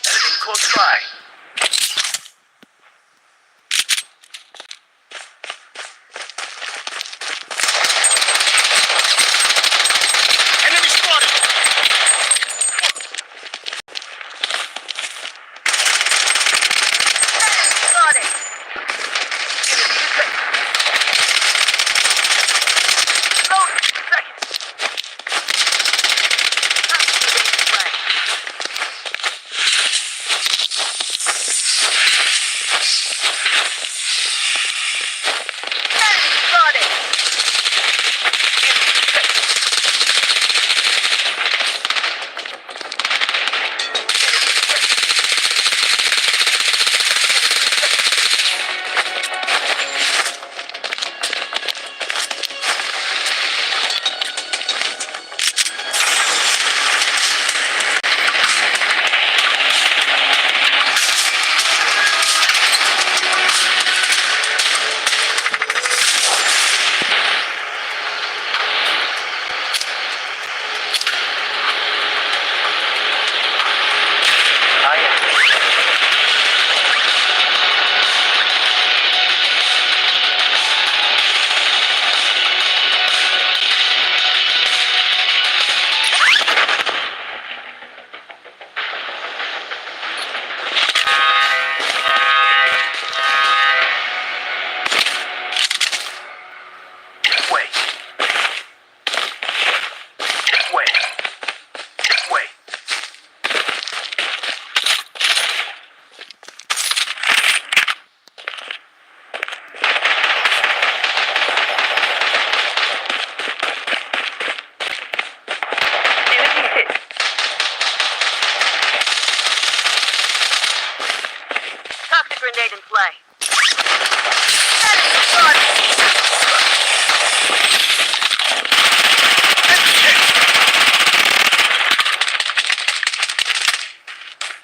Enemy close by. Enemy spotted! Spotted. Loading. Second. Activating flag. Enemy spotted. Way. Way. Way. Enemy hit. Toxic grenade in play. Enemy spotted.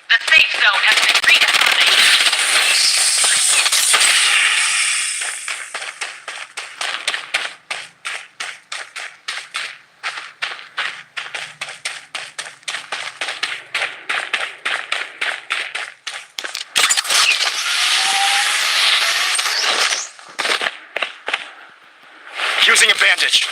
The safe zone has been redefined. Using a bandage.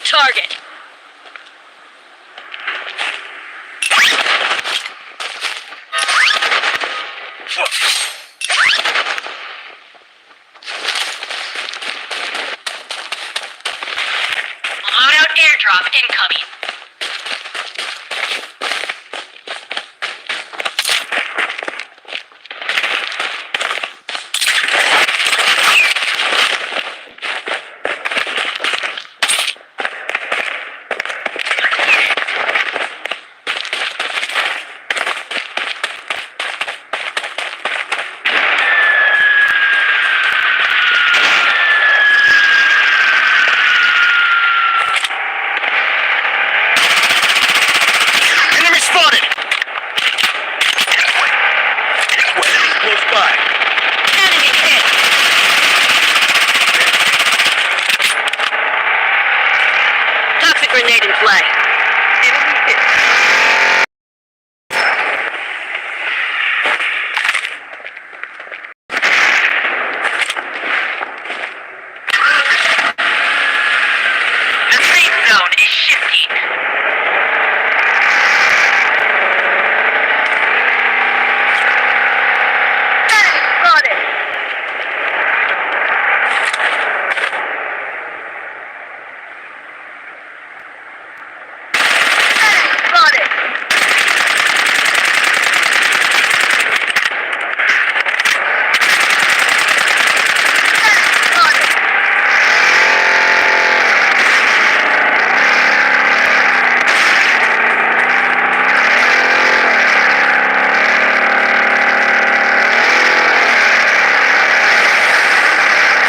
target. Loadout airdrop incoming. Enemy spotted! Enemy close by. Enemy hit. Toxic grenade in play. Enemy hit. The safe zone is shifting. Enemy spotted. Enemy spotted. Enemy spotted.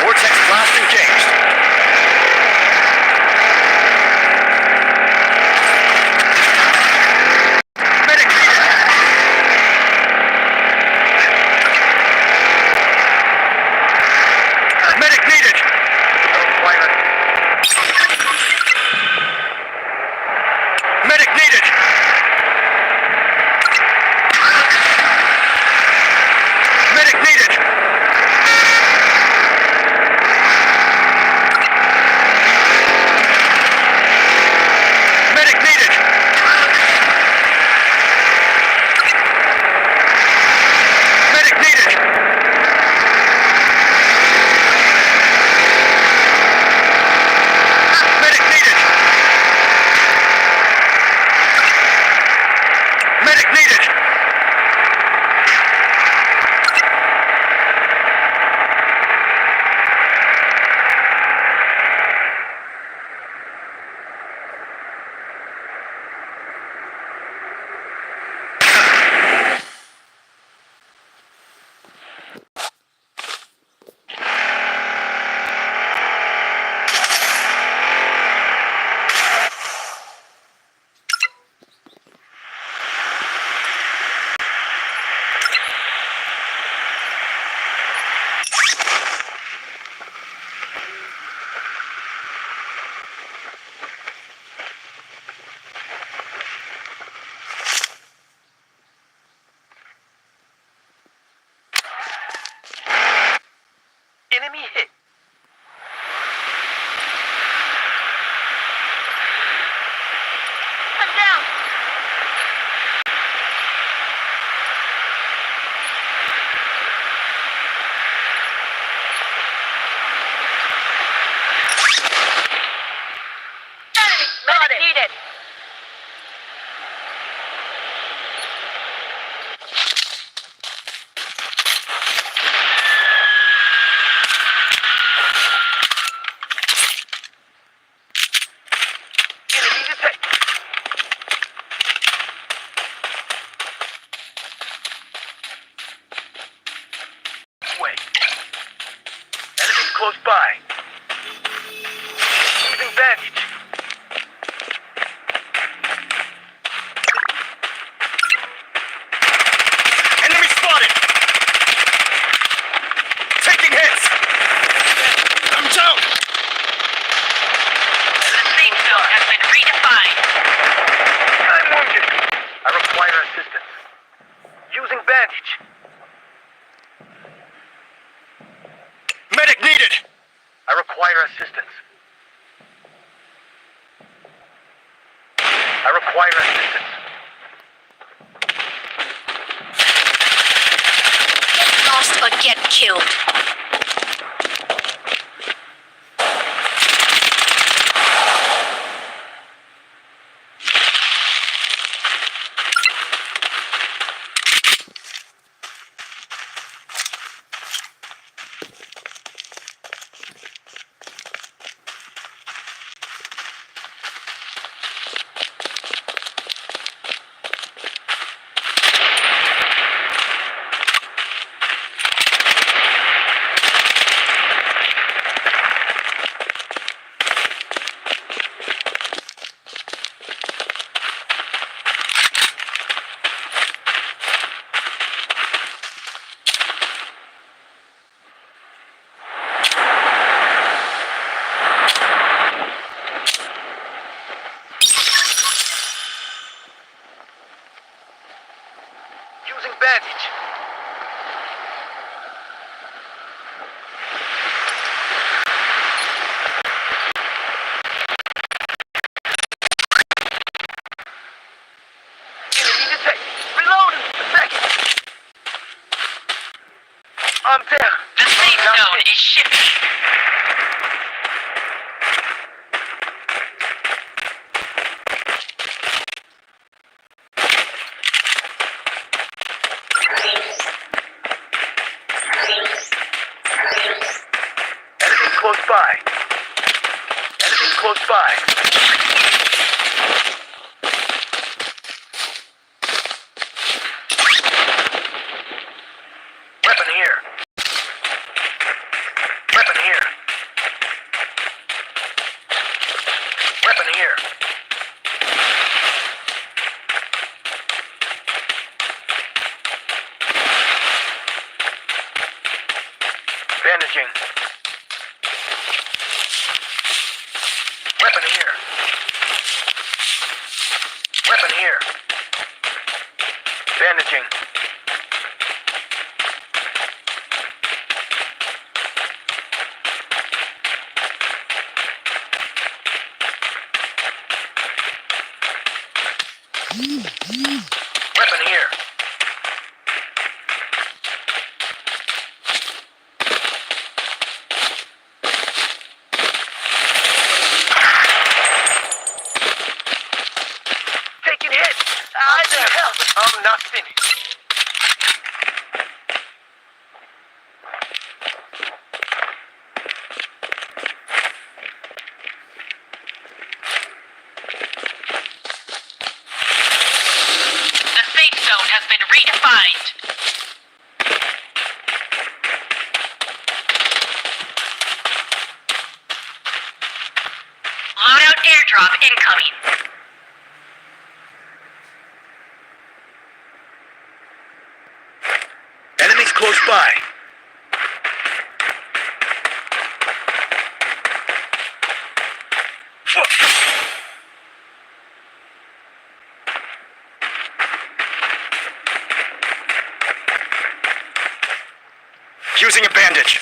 Vortex blast engaged. Medic needed. Medic needed. Medic needed. Medic needed. Medic needed. Medic needed. Medic needed. Medic needed. Enemy hit. I'm down. Enemy spotted. Medic needed. Enemy detected. Way. Enemies close by. Using bandage. Enemy spotted. Taking hits. I'm down. The safe zone has been redefined. I'm wounded. I require assistance. Using bandage. Medic needed. I require assistance. require assistance. Get lost or get killed. Using bandage. Enemy detected. Reloading. Second. I'm there. The safe zone is shifting. Enemy close by. Enemy close by. Weapon here. Weapon here. Weapon here. Bandaging. Weapon here. Weapon here. Bandaging. Weapon here. Taking hits. I need help. I'm not finished. The safe zone has been redefined. Loadout airdrop incoming. Enemies close by. Using a bandage.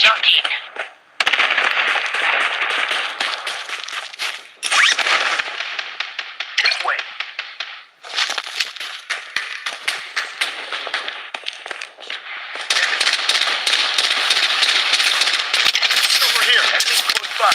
shifting. This way. Over here. Enemies close by.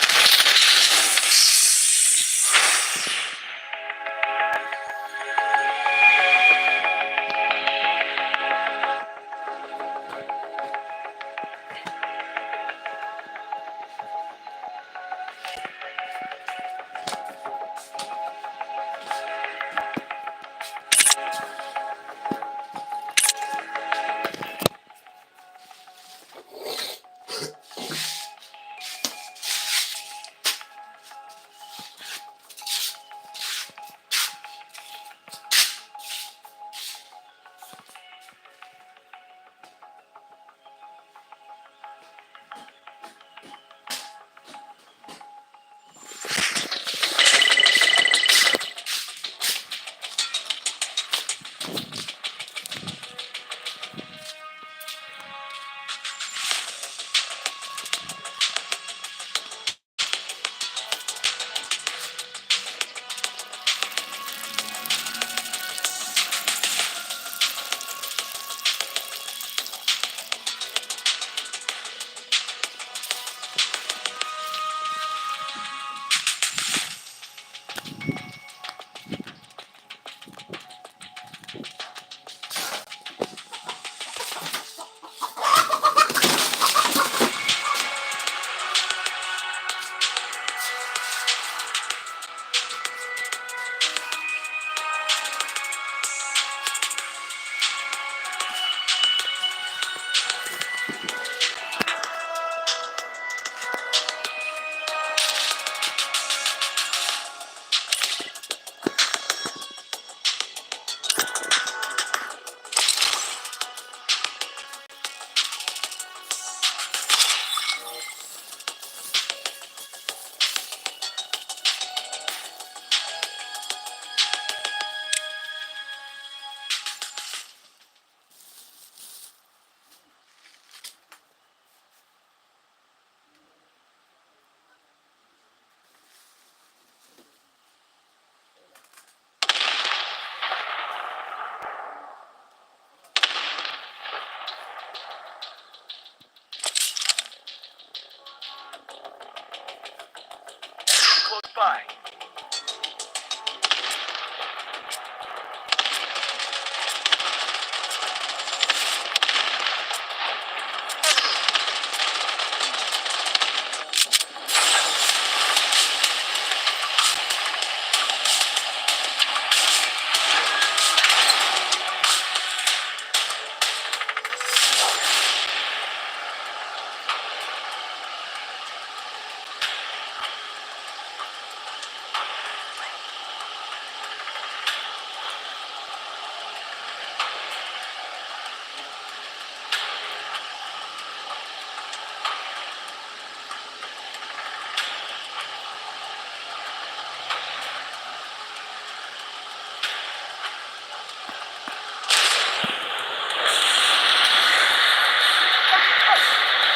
Enemies close by.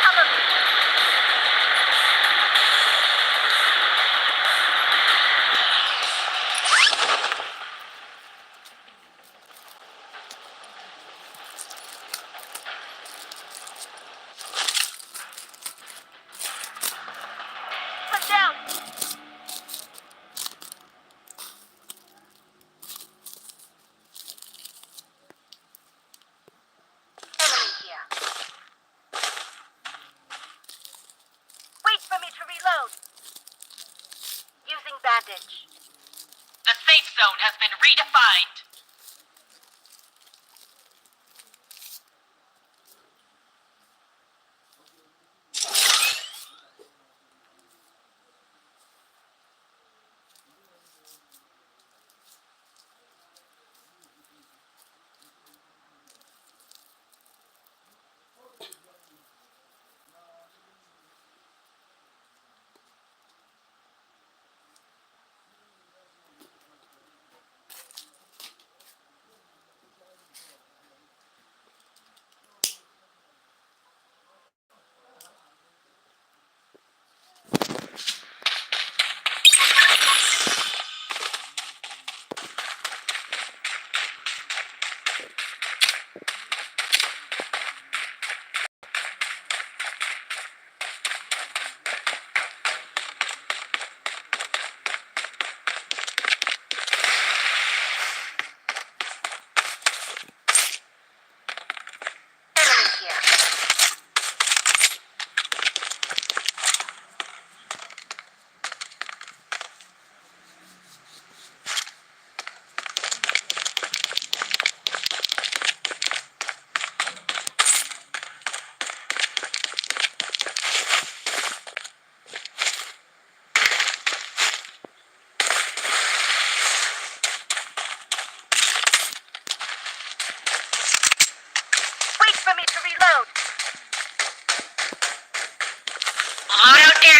Cover me. Put down. Enemy here. Wait for me to reload. Using bandage. The safe zone has been redefined.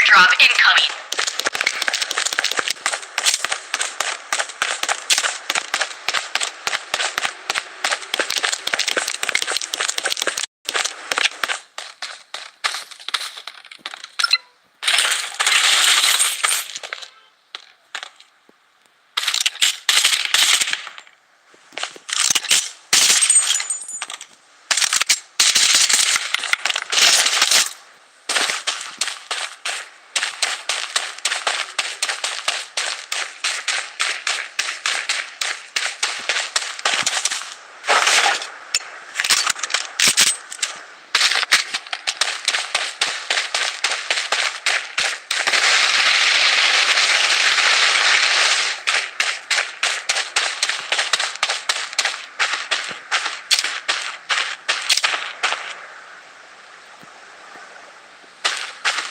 airdrop incoming.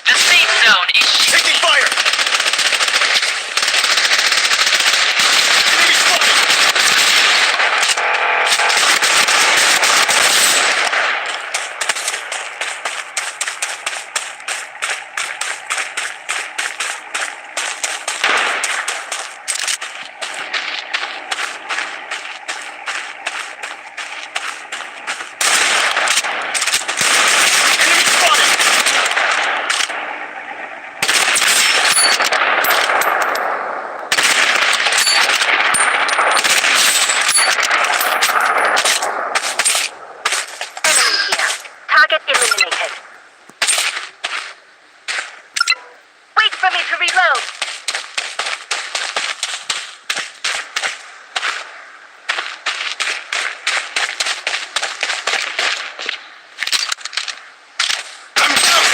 The safe zone is Taking fire! Enemy spotted! Enemy spotted! Enemy here. Target eliminated. Wait for me to reload. I'm down!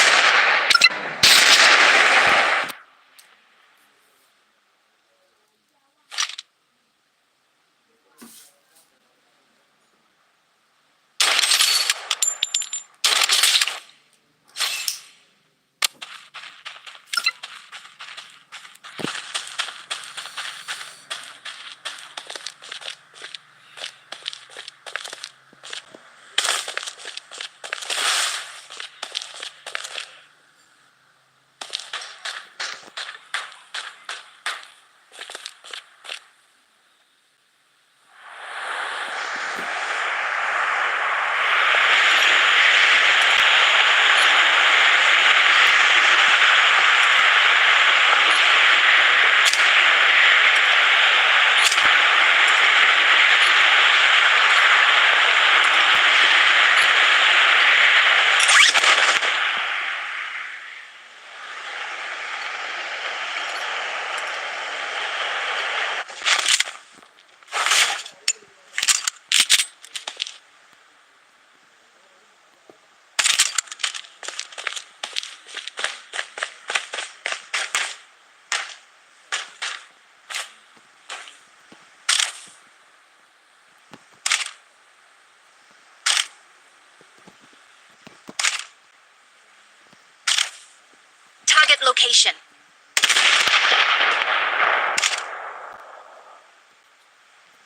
Target location.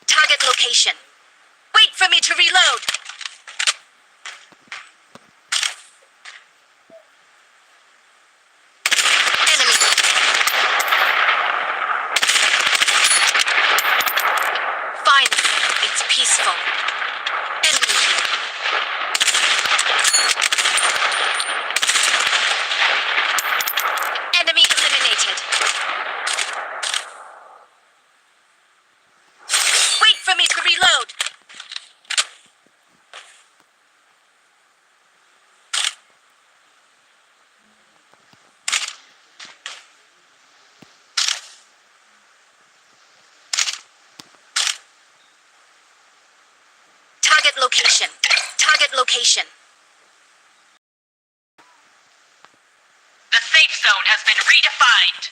Target location. Wait for me to reload. Enemy. Finally, it's peaceful. Enemy here. Enemy eliminated. Wait for me to reload. Target location. Target location. The safe zone has been redefined.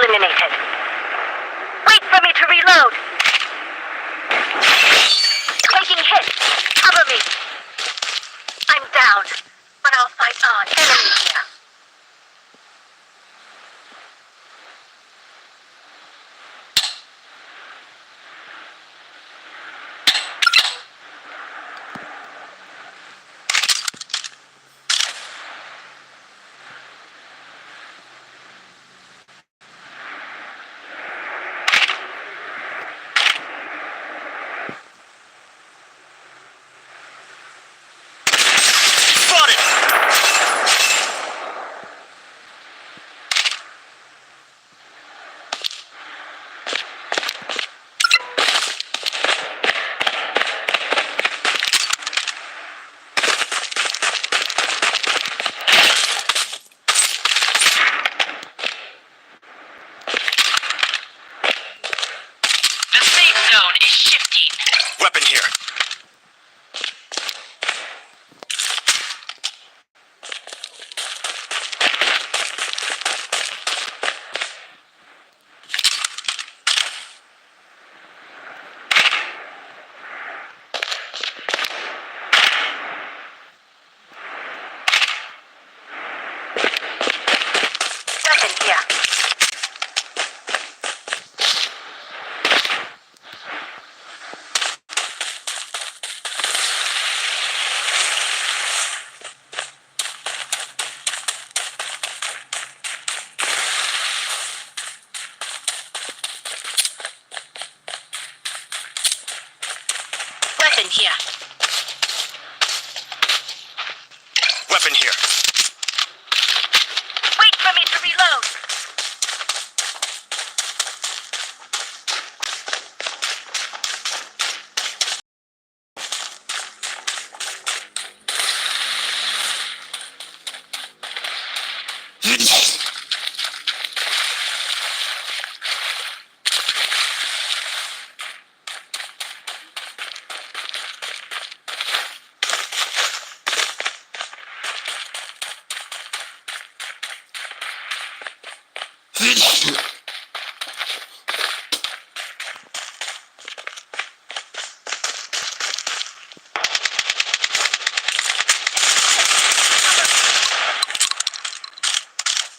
eliminated. Wait for me to reload. Taking hits. Cover me. I'm down, but I'll fight on. Enemy here. Spotted! The safe zone is shifting. Weapon here. Weapon here. Weapon here. Weapon here. Wait for me to reload.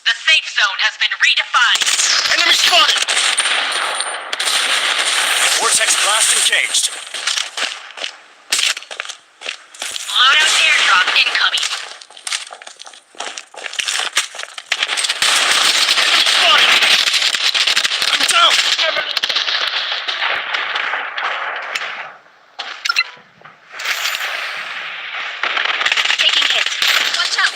The safe zone has been redefined. Enemy spotted! Vortex blast engaged. Loadout airdrop incoming. Spotted! I'm down! Enemy hit. Taking hits. Watch out.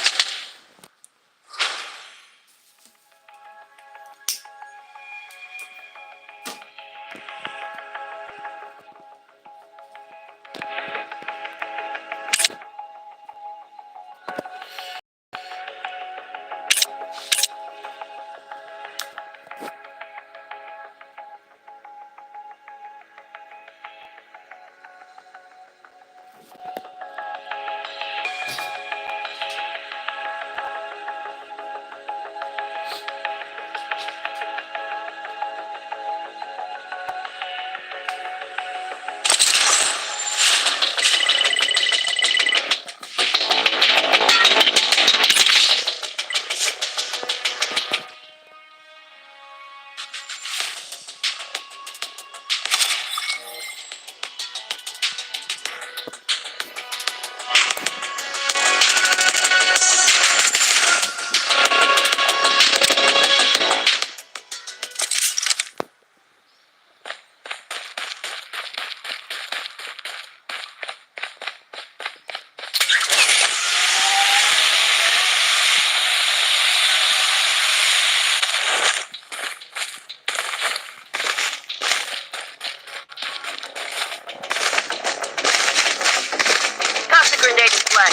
Grenade in play.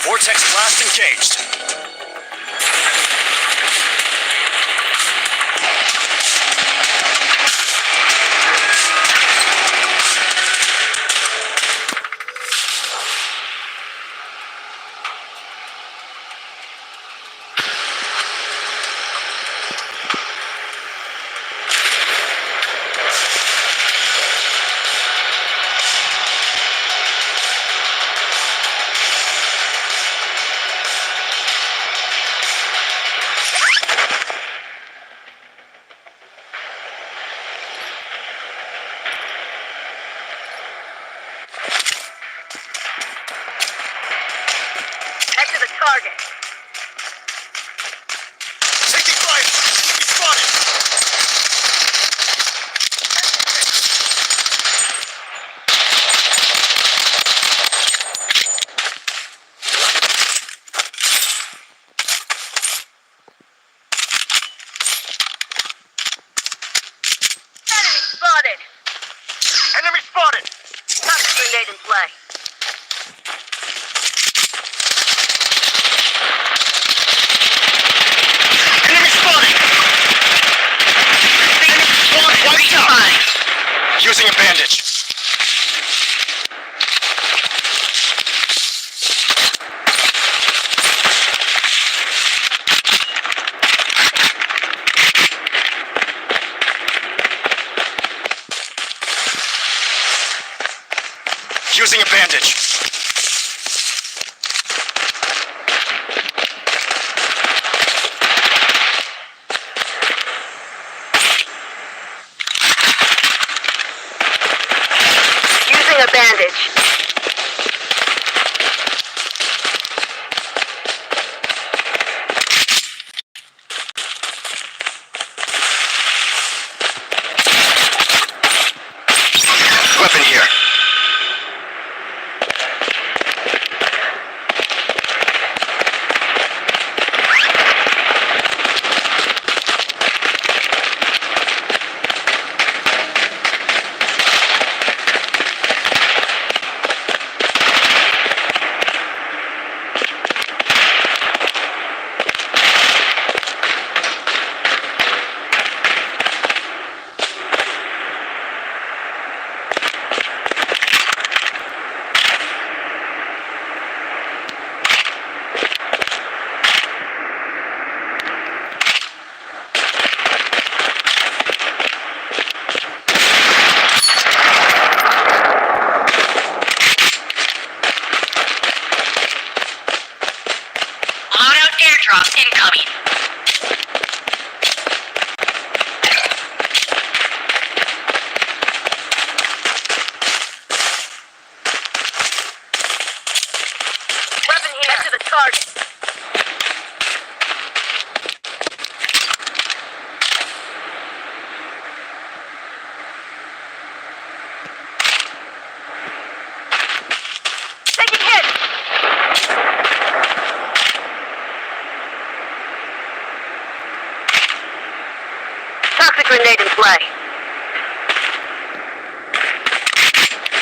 Vortex blast engaged. spotted! Toxic grenade in play. Enemy spotted! Squad wiped out! Using a bandage. Using a bandage. Using a bandage. Weapon here. Loadout airdrop incoming. Weapon here. Get to the target. Taking hit. Toxic grenade in play.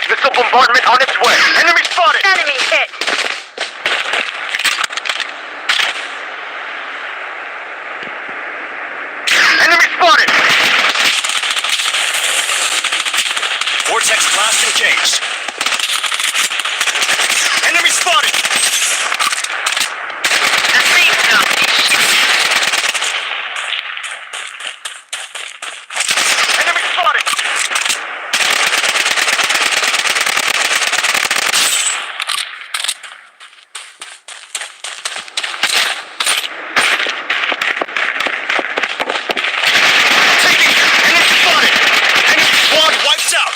Missile bombardment on its way. Enemy spotted! Enemy hit. Enemy spotted! Vortex blast engaged. Enemy spotted! The safe zone. Enemy spotted! Taking! Enemy spotted! Enemy squad wiped out!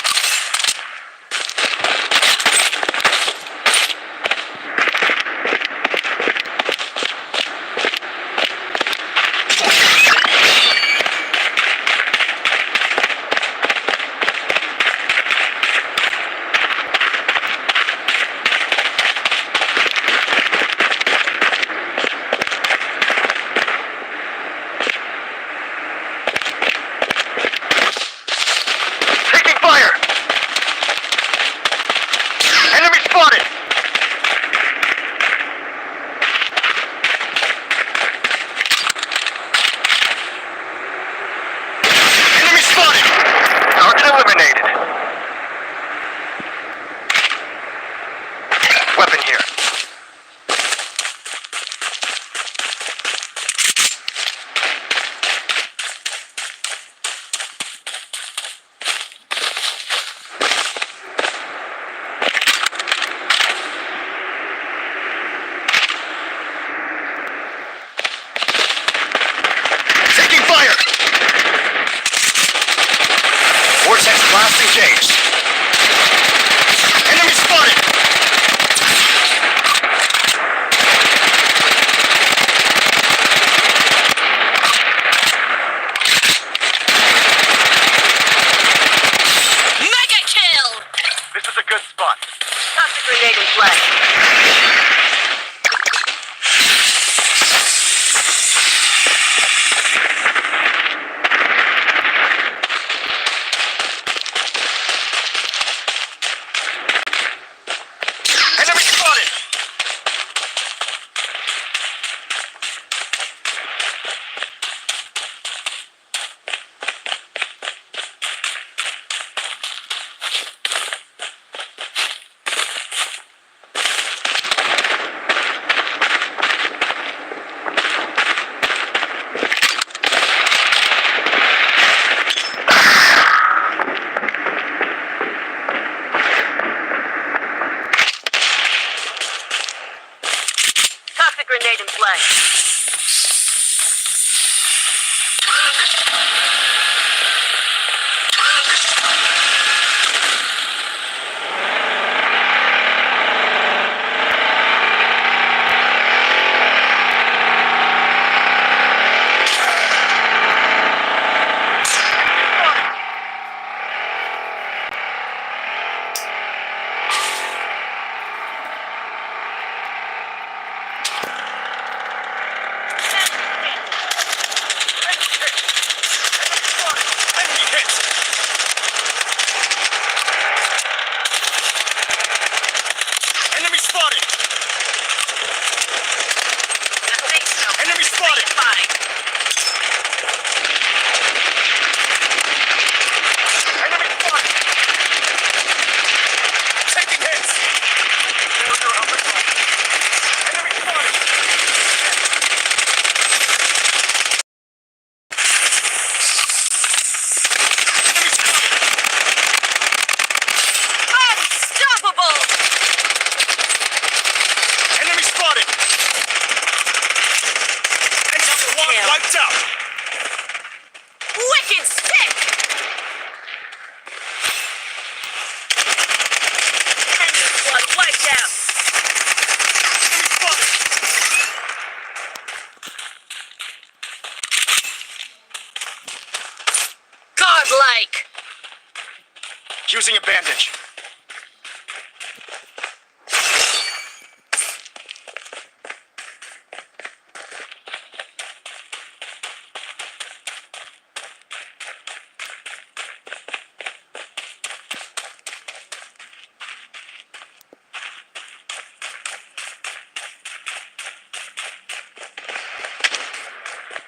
Enemy hit! Enemy spotted! The safe zone. Enemy spotted! Fine. Enemy spotted! Taking hits! Enemy spotted! Enemy spotted! Unstoppable! Enemy spotted! Enemy squad kill. wiped out! Wicked stick! Enemy squad wiped out! Enemy spotted! Godlike! Using a bandage.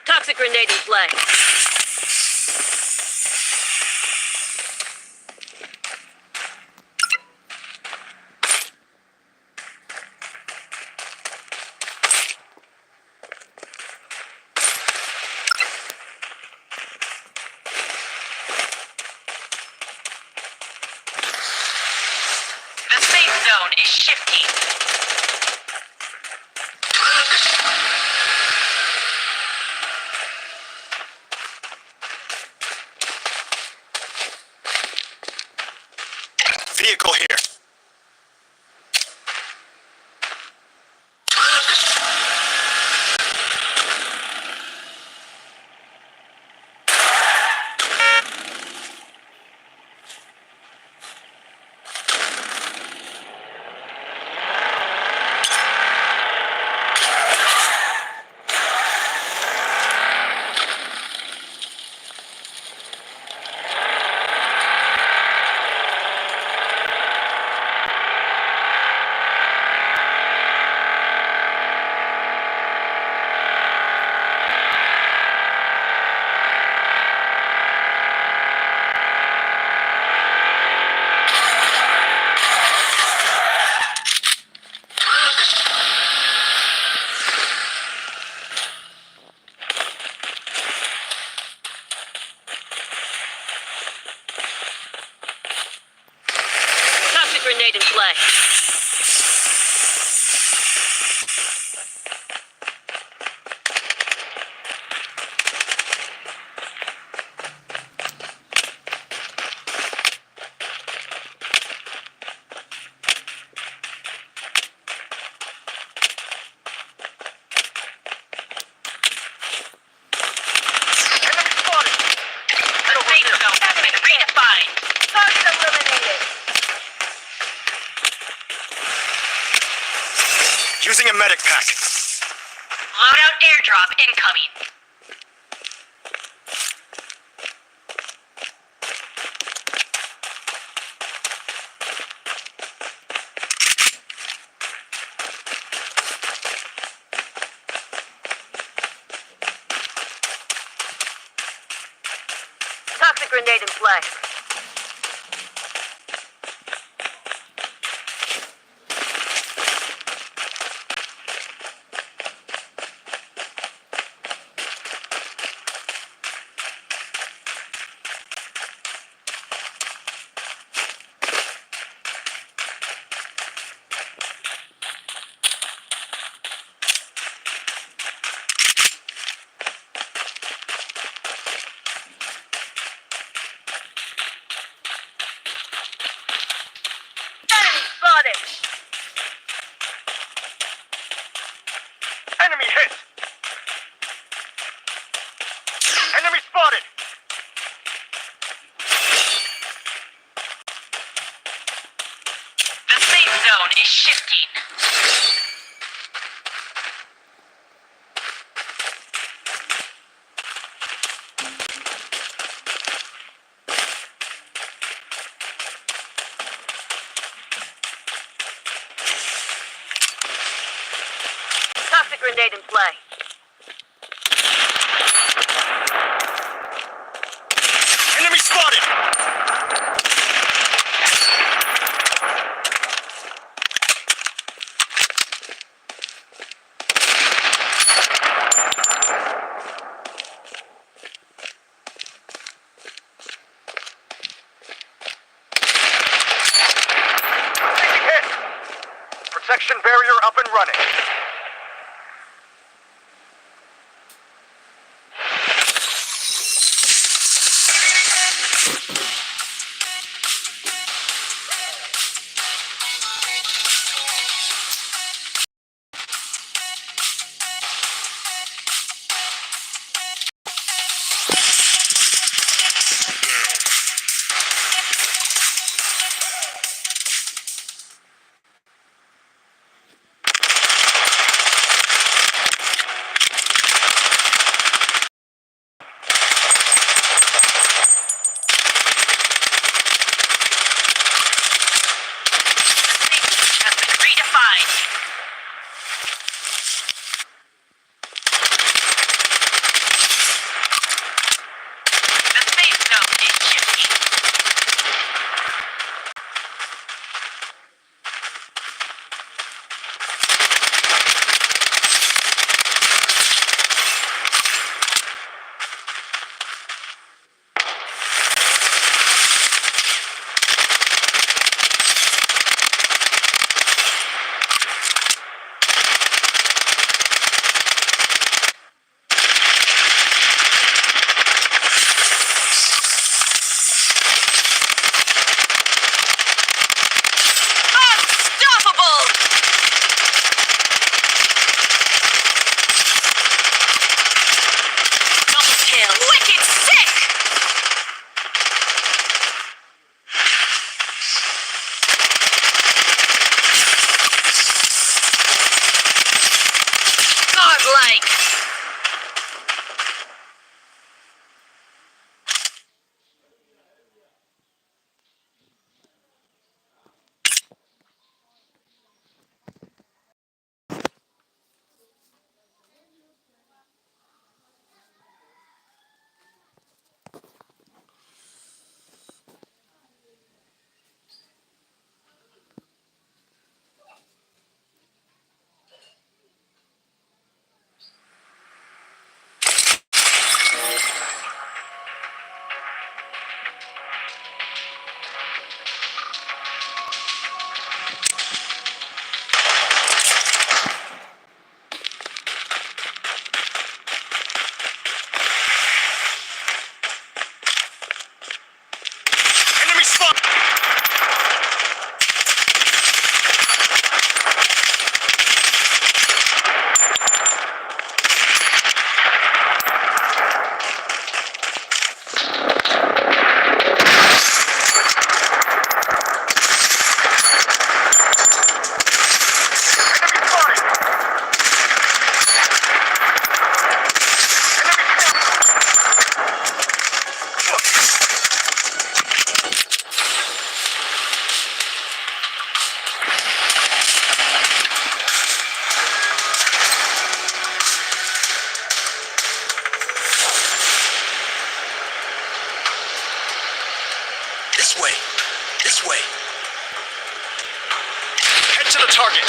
Toxic grenade in play. The safe zone is shifting. Vehicle here. Toxic grenade in play. Enemy spotted! The safe zone has been redefined. Target eliminated. Using a medic pack. Loadout airdrop incoming. Toxic grenade in play. Enemy spotted! The safe zone is shifting. Toxic grenade in play. Enemy spotted! Taking hit! Protection barrier up and running. Has been redefined. The safe zone is shifting. Unstoppable! Double kill. Wicked sick! Godlike! Enemy spotted! Enemy spotted! This way. This way. Head to the target.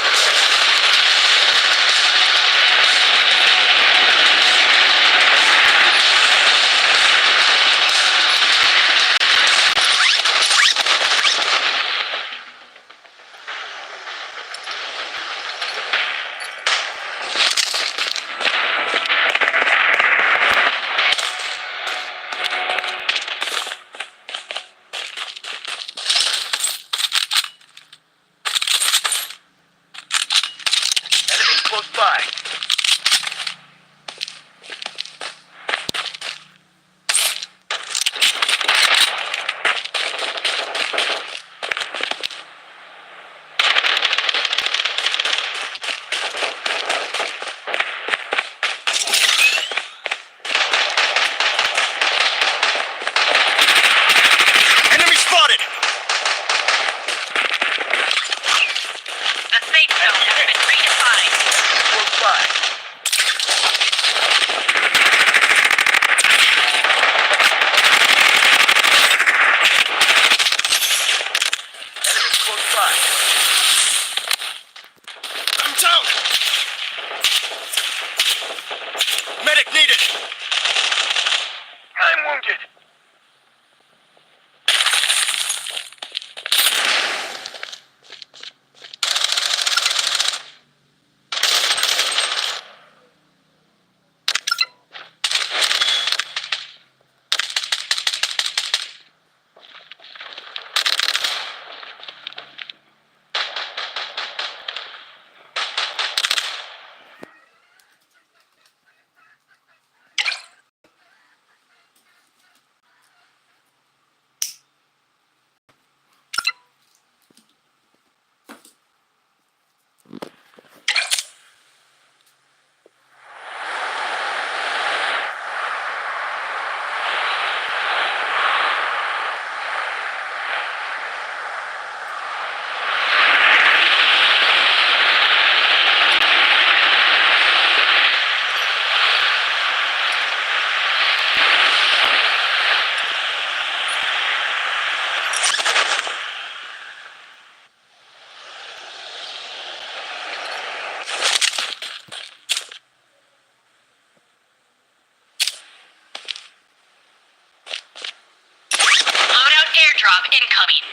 airdrop incoming.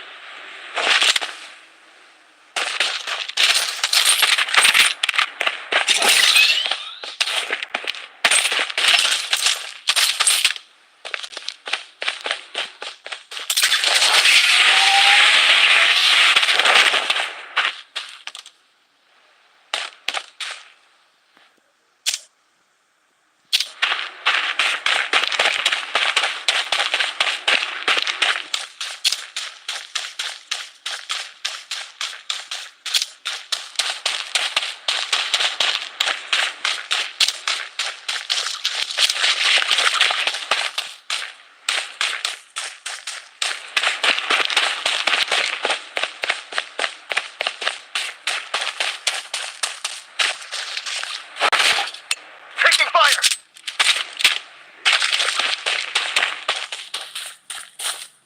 Taking fire!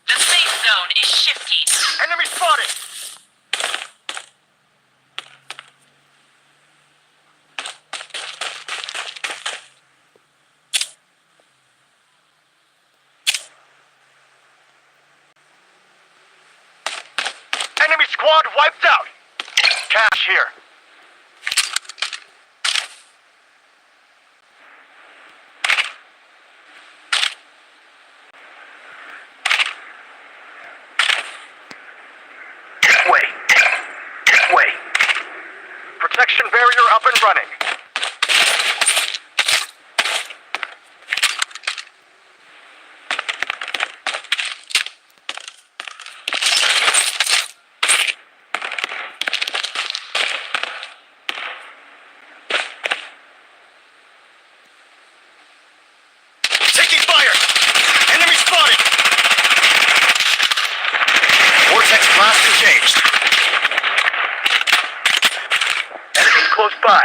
The safe zone is shifting. Enemy spotted! Enemy squad wiped out! Cash here. This way. This way. Protection barrier up and running. Taking fire! Enemy spotted! Vortex blast engaged. Enemy close by.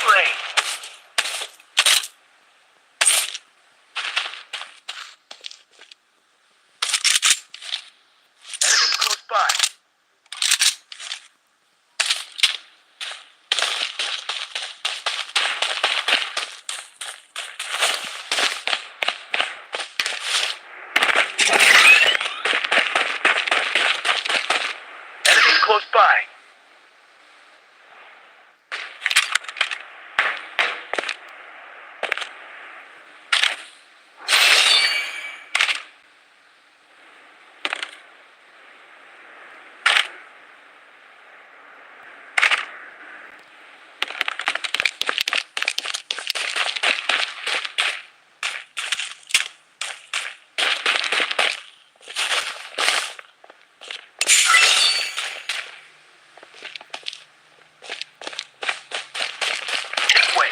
Lane. Enemy close by. Enemy close by. This way.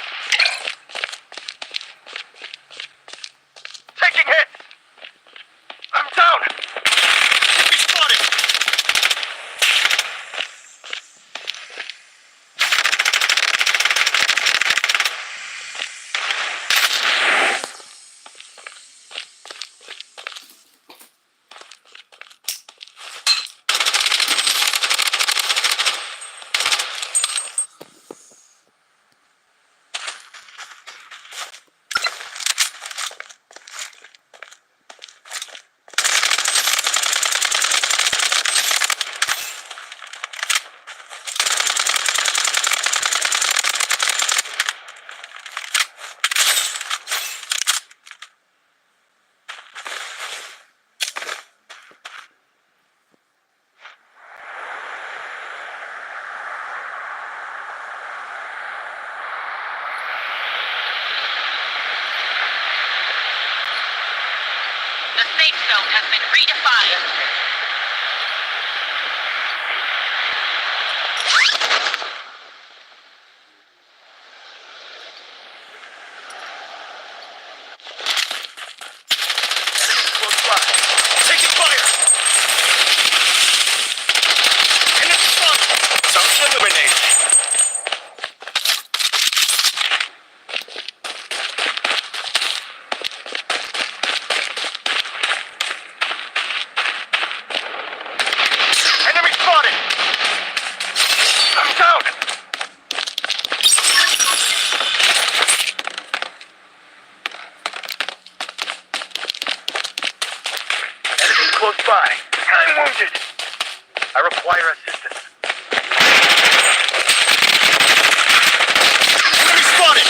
Taking hit. I'm down. Enemy spotted. The safe zone has been redefined. Enemy close by. Taking fire. Enemy spotted. Zone eliminated. nearby. I'm wounded. I require assistance. Enemy spotted!